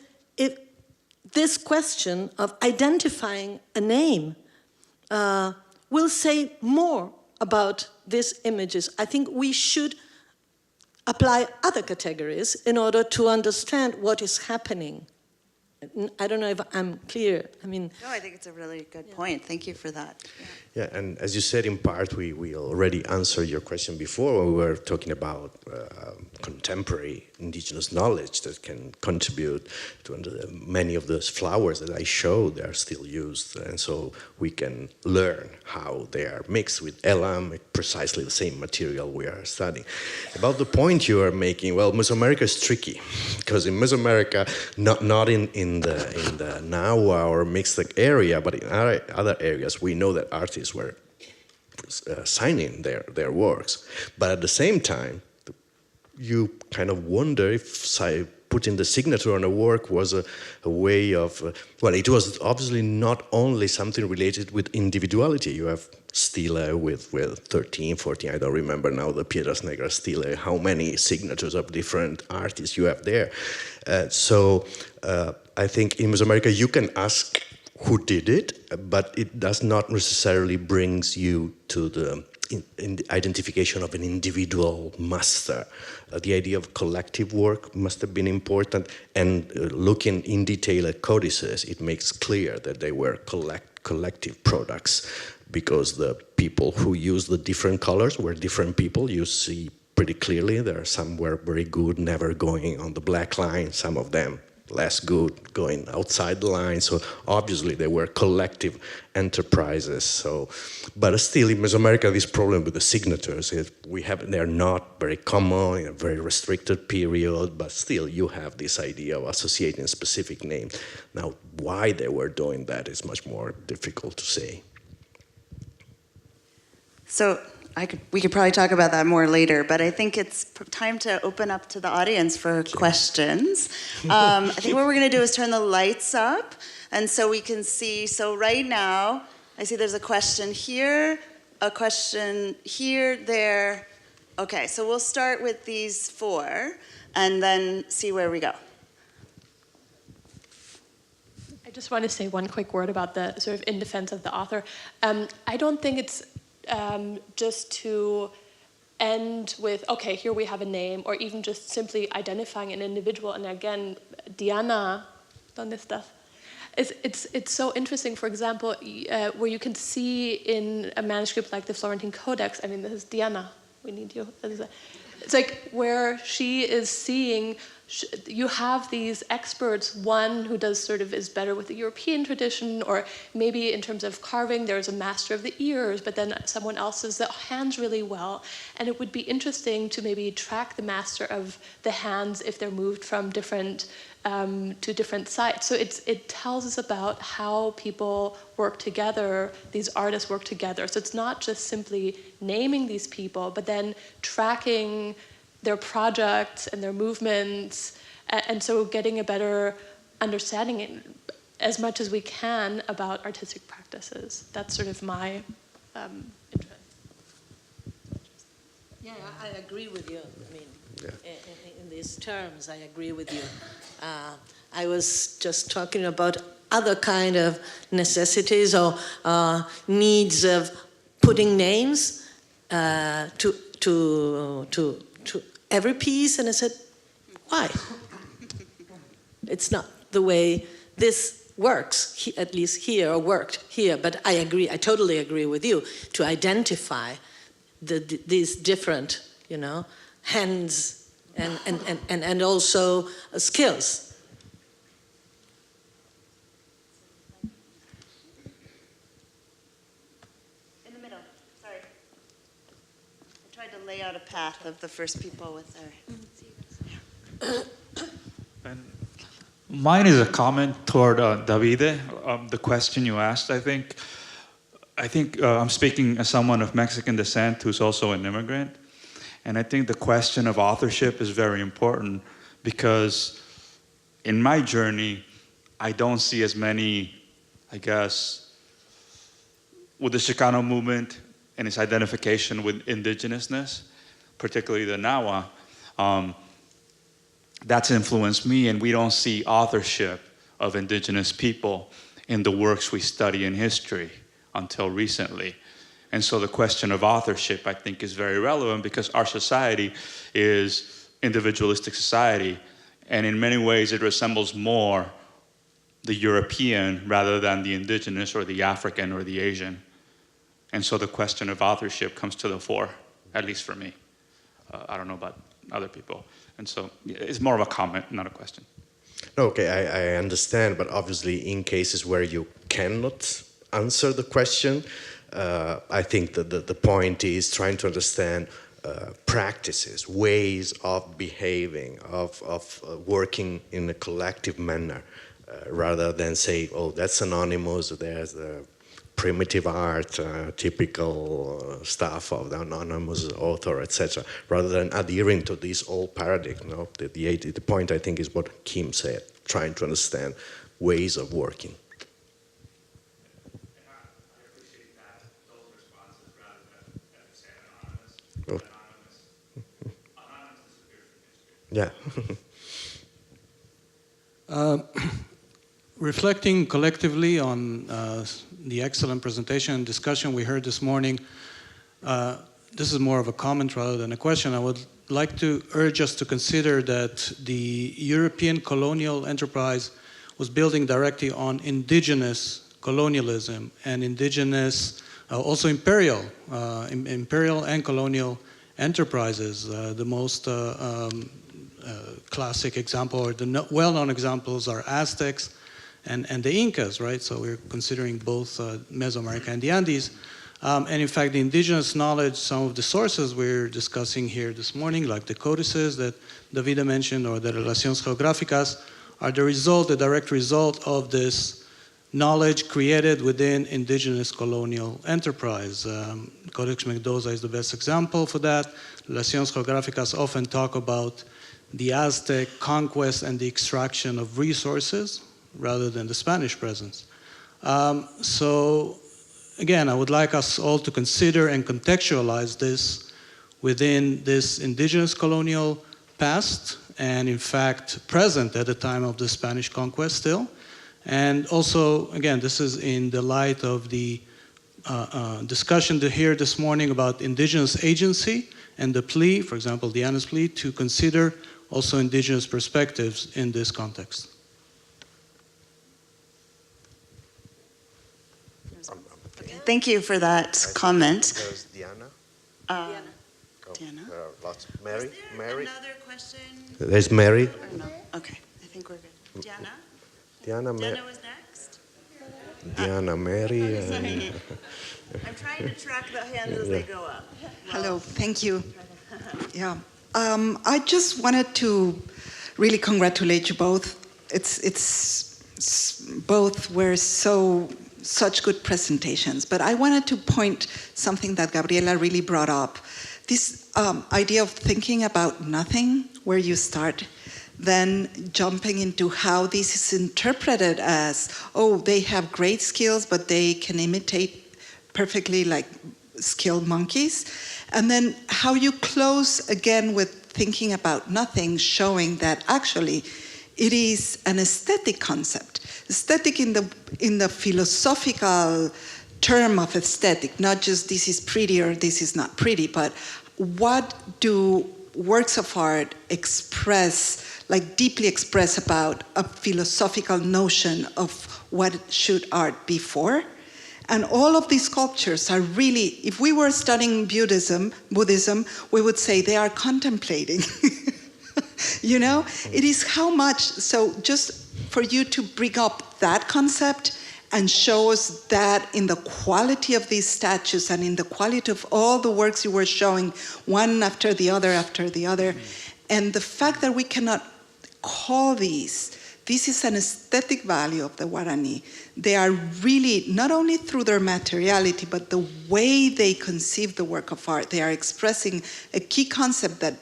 this question of identifying a name will say more about these images. I think we should apply other categories in order to understand what is happening. I don't know if I'm clear. No, I think it's a really good point. Thank you for that. Yeah, and as you said, in part, we already answered your question before when we were talking about contemporary indigenous knowledge that can contribute to many of those flowers that I showed. They are still used, and so we can learn how they are mixed with elam, precisely the same material we are studying. About the point you are making, well, Mesoamerica is tricky because in Mesoamerica, not in the Nahua or mixed area, but in other areas, we know that artists were signing their works. But at the same time, you kind of wonder if putting the signature on a work was a way of, it was obviously not only something related with individuality. You have stele with 13, 14, I don't remember now, the Piedras Negras stele, how many signatures of different artists you have there. So I think in Mesoamerica you can ask who did it, but it does not necessarily brings you to the identification of an individual master. The idea of collective work must have been important, and looking in detail at codices, it makes clear that they were collective products, because the people who used the different colors were different people. You see pretty clearly there are some were very good, never going on the black line, some of them less good, going outside the line. So obviously they were collective enterprises. So, but still in Mesoamerica, this problem with the signatures is they're not very common in a very restricted period, but still you have this idea of associating specific names. Now, why they were doing that is much more difficult to say. So we could probably talk about that more later, but I think it's time to open up to the audience for questions. I think what we're going to do is turn the lights up, and so we can see. So right now, I see there's a question here, a question here, there. Okay, so we'll start with these four, and then see where we go. I just want to say one quick word about the sort of in defense of the author. I don't think it's just to end with, okay, here we have a name, or even just simply identifying an individual. And again, Diana, ¿dónde estás? It's so interesting, for example, where you can see in a manuscript like the Florentine Codex, this is Diana, we need you. It's like where she is seeing you have these experts, one who does sort of is better with the European tradition, or maybe in terms of carving, there's a master of the ears, but then someone else does the hands really well. And it would be interesting to maybe track the master of the hands if they're moved from different to different sites. So it tells us about how people work together, these artists work together. So it's not just simply naming these people, but then tracking their projects and their movements, and so getting a better understanding as much as we can about artistic practices. That's sort of my interest. Yeah, I agree with you. I mean, in these terms, I agree with you. I was just talking about other kind of necessities or needs of putting names to every piece, and I said, why? It's not the way this works, at least here, or worked here, but I agree, I totally agree with you, to identify these different, hands and also skills. In the middle, sorry. I tried to lay out a path of the first people with their... And mine is a comment toward Davide, the question you asked, I think. I'm speaking as someone of Mexican descent who's also an immigrant. And I think the question of authorship is very important because in my journey, I don't see as many, I guess, with the Chicano movement and its identification with indigenousness, particularly the Nahua, that's influenced me, and we don't see authorship of indigenous people in the works we study in history until recently. And so the question of authorship, I think, is very relevant because our society is individualistic society, and in many ways it resembles more the European rather than the indigenous or the African or the Asian. And so the question of authorship comes to the fore, at least for me. I don't know about other people. And so it's more of a comment, not a question. Okay, I understand, but obviously in cases where you cannot answer the question, I think that the point is trying to understand practices, ways of behaving, of working in a collective manner, rather than say, oh, that's anonymous, there's the primitive art, typical stuff of the anonymous author, etc., rather than adhering to this old paradigm. No? The point, I think, is what Kim said, trying to understand ways of working. Yeah. Reflecting collectively on the excellent presentation and discussion we heard this morning, this is more of a comment rather than a question. I would like to urge us to consider that the European colonial enterprise was building directly on indigenous colonialism and indigenous, also imperial and colonial enterprises. The most classic example, or the well-known examples, are Aztecs and the Incas, right? So we're considering both Mesoamerica and the Andes. And in fact, the indigenous knowledge, some of the sources we're discussing here this morning, like the codices that Davide mentioned, or the Relaciones Geográficas, are the direct result of this knowledge created within indigenous colonial enterprise. Codex Mendoza is the best example for that. Relaciones Geográficas often talk about the Aztec conquest and the extraction of resources rather than the Spanish presence. So again, I would like us all to consider and contextualize this within this indigenous colonial past, and in fact present at the time of the Spanish conquest still. And also, again, this is in the light of the discussion here this morning about indigenous agency and the plea, for example, Diana's plea, to consider also indigenous perspectives in this context. Thank you for that comment. There's Diana. Diana. Diana? There are lots. Mary? Mary? Another question? There's Mary. Or no? Okay, I think we're good. Diana? Diana, Diana was next? Diana, Mary. I'm trying to track the hands as they go up. Hello, thank you. Yeah, I just wanted to really congratulate you both. It's both were such good presentations. But I wanted to point something that Gabriela really brought up. This idea of thinking about nothing, where you start, then jumping into how this is interpreted as, oh, they have great skills, but they can imitate perfectly like skilled monkeys. And then how you close again with thinking about nothing, showing that actually it is an aesthetic concept. Aesthetic in the philosophical term of aesthetic, not just this is pretty or this is not pretty, but what do works of art express, like deeply express about a philosophical notion of what should art be for? And all of these sculptures are really, if we were studying Buddhism, we would say they are contemplating. You know, it is how much, so just for you to bring up that concept and show us that in the quality of these statues and in the quality of all the works you were showing, one after the other, and the fact that we cannot call this is an aesthetic value of the Guarani. They are really, not only through their materiality, but the way they conceive the work of art, they are expressing a key concept that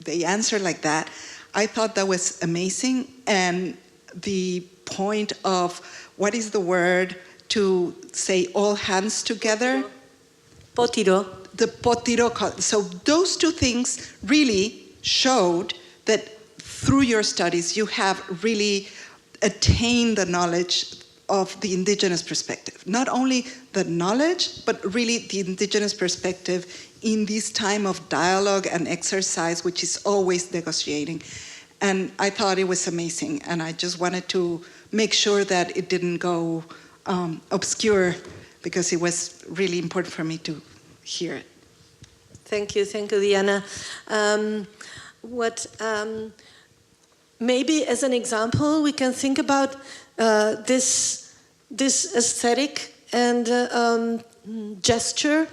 they answer like that. I thought that was amazing. And the point of, what is the word to say all hands together? Potiro. The potiro. So those two things really showed that through your studies, you have really attained the knowledge of the indigenous perspective. Not only the knowledge, but really the indigenous perspective in this time of dialogue and exercise, which is always negotiating. And I thought it was amazing. And I just wanted to make sure that it didn't go obscure, because it was really important for me to hear it. Thank you, Diana. Maybe as an example, we can think about this aesthetic and gesture.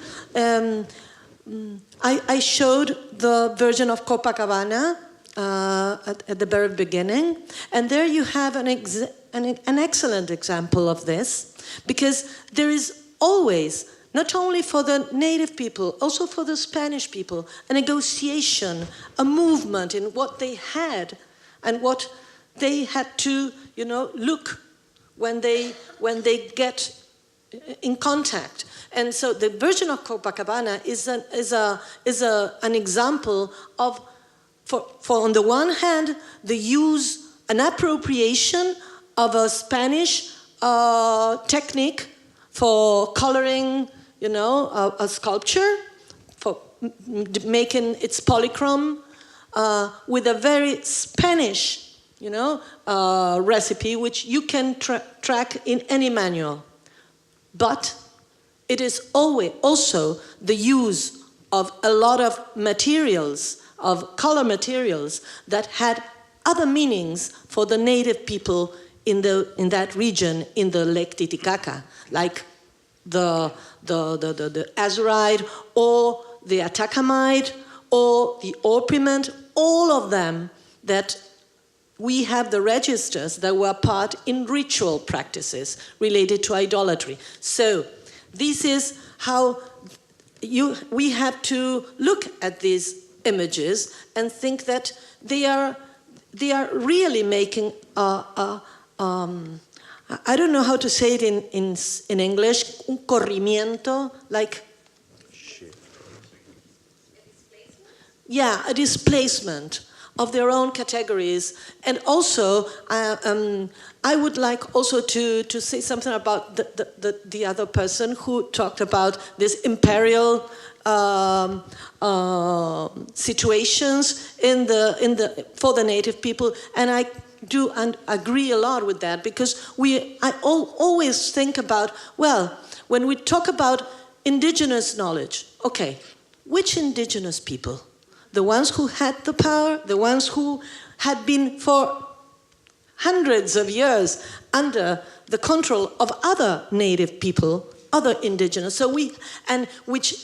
I showed the Virgin of Copacabana at the very beginning, and there you have an excellent example of this, because there is always, not only for the native people, also for the Spanish people, a negotiation, a movement in what they had and what they had to, look when they get in contact. And so the Virgin of Copacabana is an example of, for on the one hand, the use, an appropriation of a Spanish technique for coloring, a sculpture, for making its polychrome, with a very Spanish, recipe, which you can track in any manual. But it is always also the use of a lot of materials, of color materials, that had other meanings for the native people in that region, in the Lake Titicaca, like the azurite, or the atacamite, or the orpiment, all of them that we have the registers that were part in ritual practices related to idolatry. So this is how we have to look at these images and think that they are really making I don't know how to say it in English, un corrimiento, like, yeah, a displacement of their own categories. And also, I would like also to say something about the other person who talked about this imperial situations for the native people, and I do agree a lot with that, because I always think about, well, when we talk about indigenous knowledge, okay, which indigenous people? The ones who had the power, the ones who had been for hundreds of years under the control of other native people, other indigenous, and which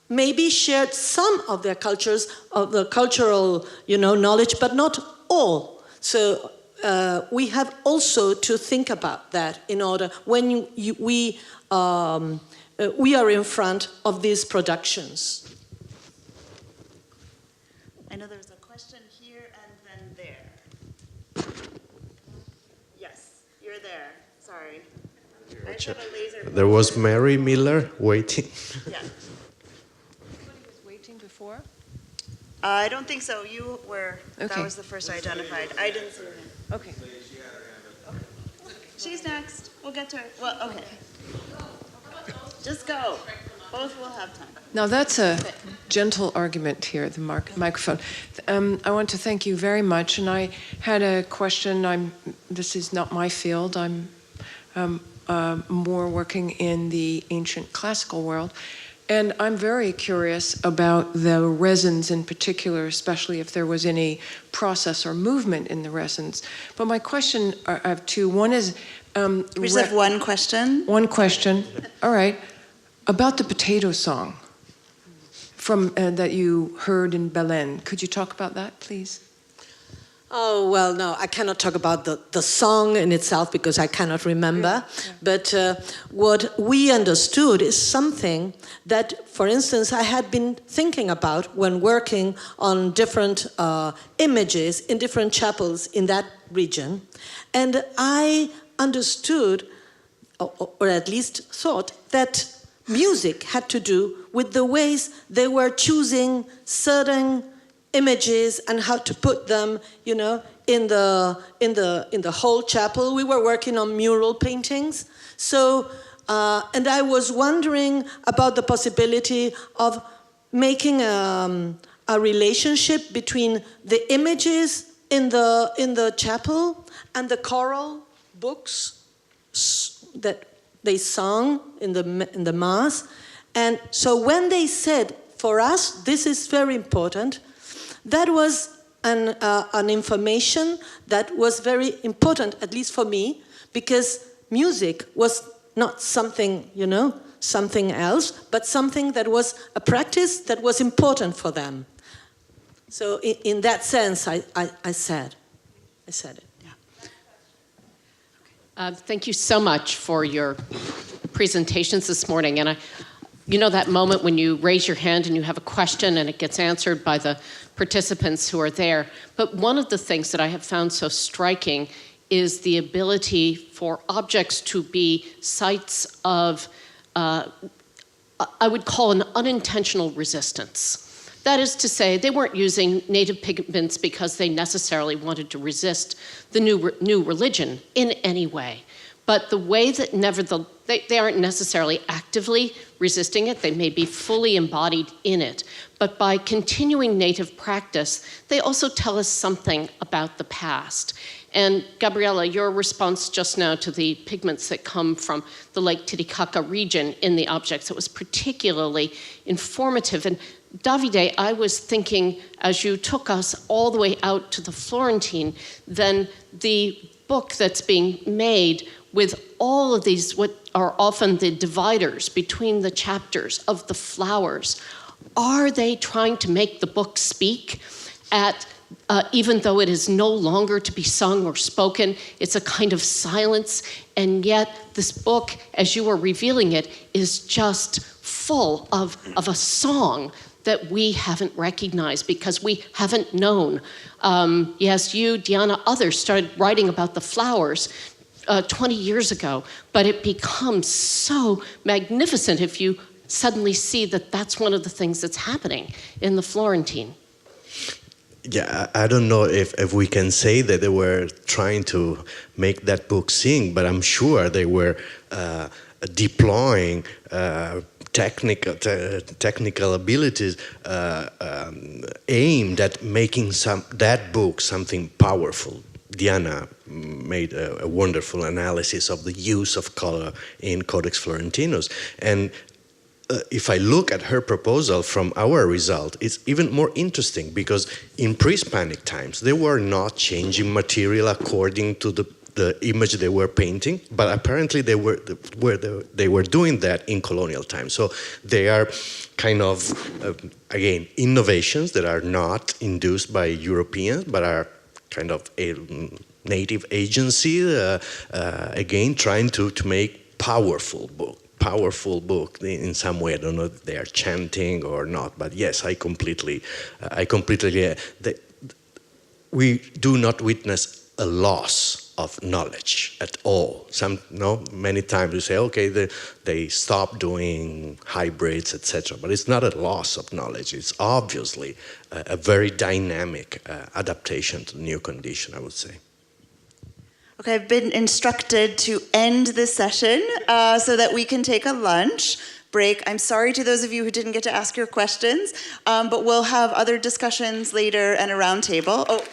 maybe shared some of their cultures, of the cultural, knowledge, but not all. So we have also to think about that in order when we are in front of these productions. I know there's a question here and then there. Yes, you're there. Sorry. I have a laser. There was Mary Miller waiting. Yeah. Somebody was waiting before? I don't think so. You were. Okay. That was the first identified. I didn't see her. Okay. She's next. We'll get to her. Well, okay. Just go. Both will have time. Now that's a gentle argument here, the microphone. I want to thank you very much, and I had a question. This is not my field. I'm more working in the ancient classical world, and I'm very curious about the resins in particular, especially if there was any process or movement in the resins. But my question, I have two. One is... We just have one question. One question. All right. About the potato song from that you heard in Belen. Could you talk about that, please? Oh, well, no, I cannot talk about the song in itself because I cannot remember. Yeah. But what we understood is something that, for instance, I had been thinking about when working on different images in different chapels in that region. And I understood, or at least thought, that music had to do with the ways they were choosing certain images and how to put them, in the whole chapel. We were working on mural paintings. So, and I was wondering about the possibility of making a relationship between the images in the chapel and the choral books that they sung in the mass. And so when they said, for us, this is very important, that was an information that was very important, at least for me, because music was not something, something else, but something that was a practice that was important for them. So in that sense, I said it. Thank you so much for your presentations this morning. And that moment when you raise your hand and you have a question and it gets answered by the participants who are there. But one of the things that I have found so striking is the ability for objects to be sites of, I would call an unintentional resistance. That is to say, they weren't using native pigments because they necessarily wanted to resist the new religion in any way. But the way that they aren't necessarily actively resisting it, they may be fully embodied in it. But by continuing native practice, they also tell us something about the past. And Gabriela, your response just now to the pigments that come from the Lake Titicaca region in the objects, it was particularly informative. And Davide, I was thinking, as you took us all the way out to the Florentine, then the book that's being made with all of these, what are often the dividers between the chapters of the flowers, are they trying to make the book speak at, even though it is no longer to be sung or spoken, it's a kind of silence, and yet this book, as you are revealing it, is just full of a song that we haven't recognized because we haven't known. Yes, you, Diana, others started writing about the flowers 20 years ago, but it becomes so magnificent if you suddenly see that that's one of the things that's happening in the Florentine. Yeah, I don't know if we can say that they were trying to make that book sing, but I'm sure they were deploying technical abilities aimed at making that book something powerful. Diana made a wonderful analysis of the use of color in Codex Florentinus, and if I look at her proposal from our result, it's even more interesting because in pre-Hispanic times, they were not changing material according to the image they were painting, but apparently they were doing that in colonial times. So they are kind of, again, innovations that are not induced by Europeans, but are kind of a native agency, again, trying to make powerful book in some way. I don't know if they are chanting or not, but yes, I completely we do not witness a loss of knowledge at all. Many times you say, okay, they stop doing hybrids, etc. But it's not a loss of knowledge. It's obviously a very dynamic adaptation to the new condition, I would say. Okay, I've been instructed to end this session so that we can take a lunch break. I'm sorry to those of you who didn't get to ask your questions, but we'll have other discussions later and a roundtable. Oh,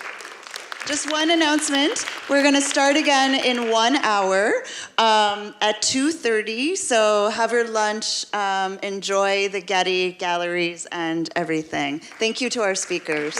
just one announcement. We're going to start again in 1 hour at 2:30. So have your lunch, enjoy the Getty galleries and everything. Thank you to our speakers.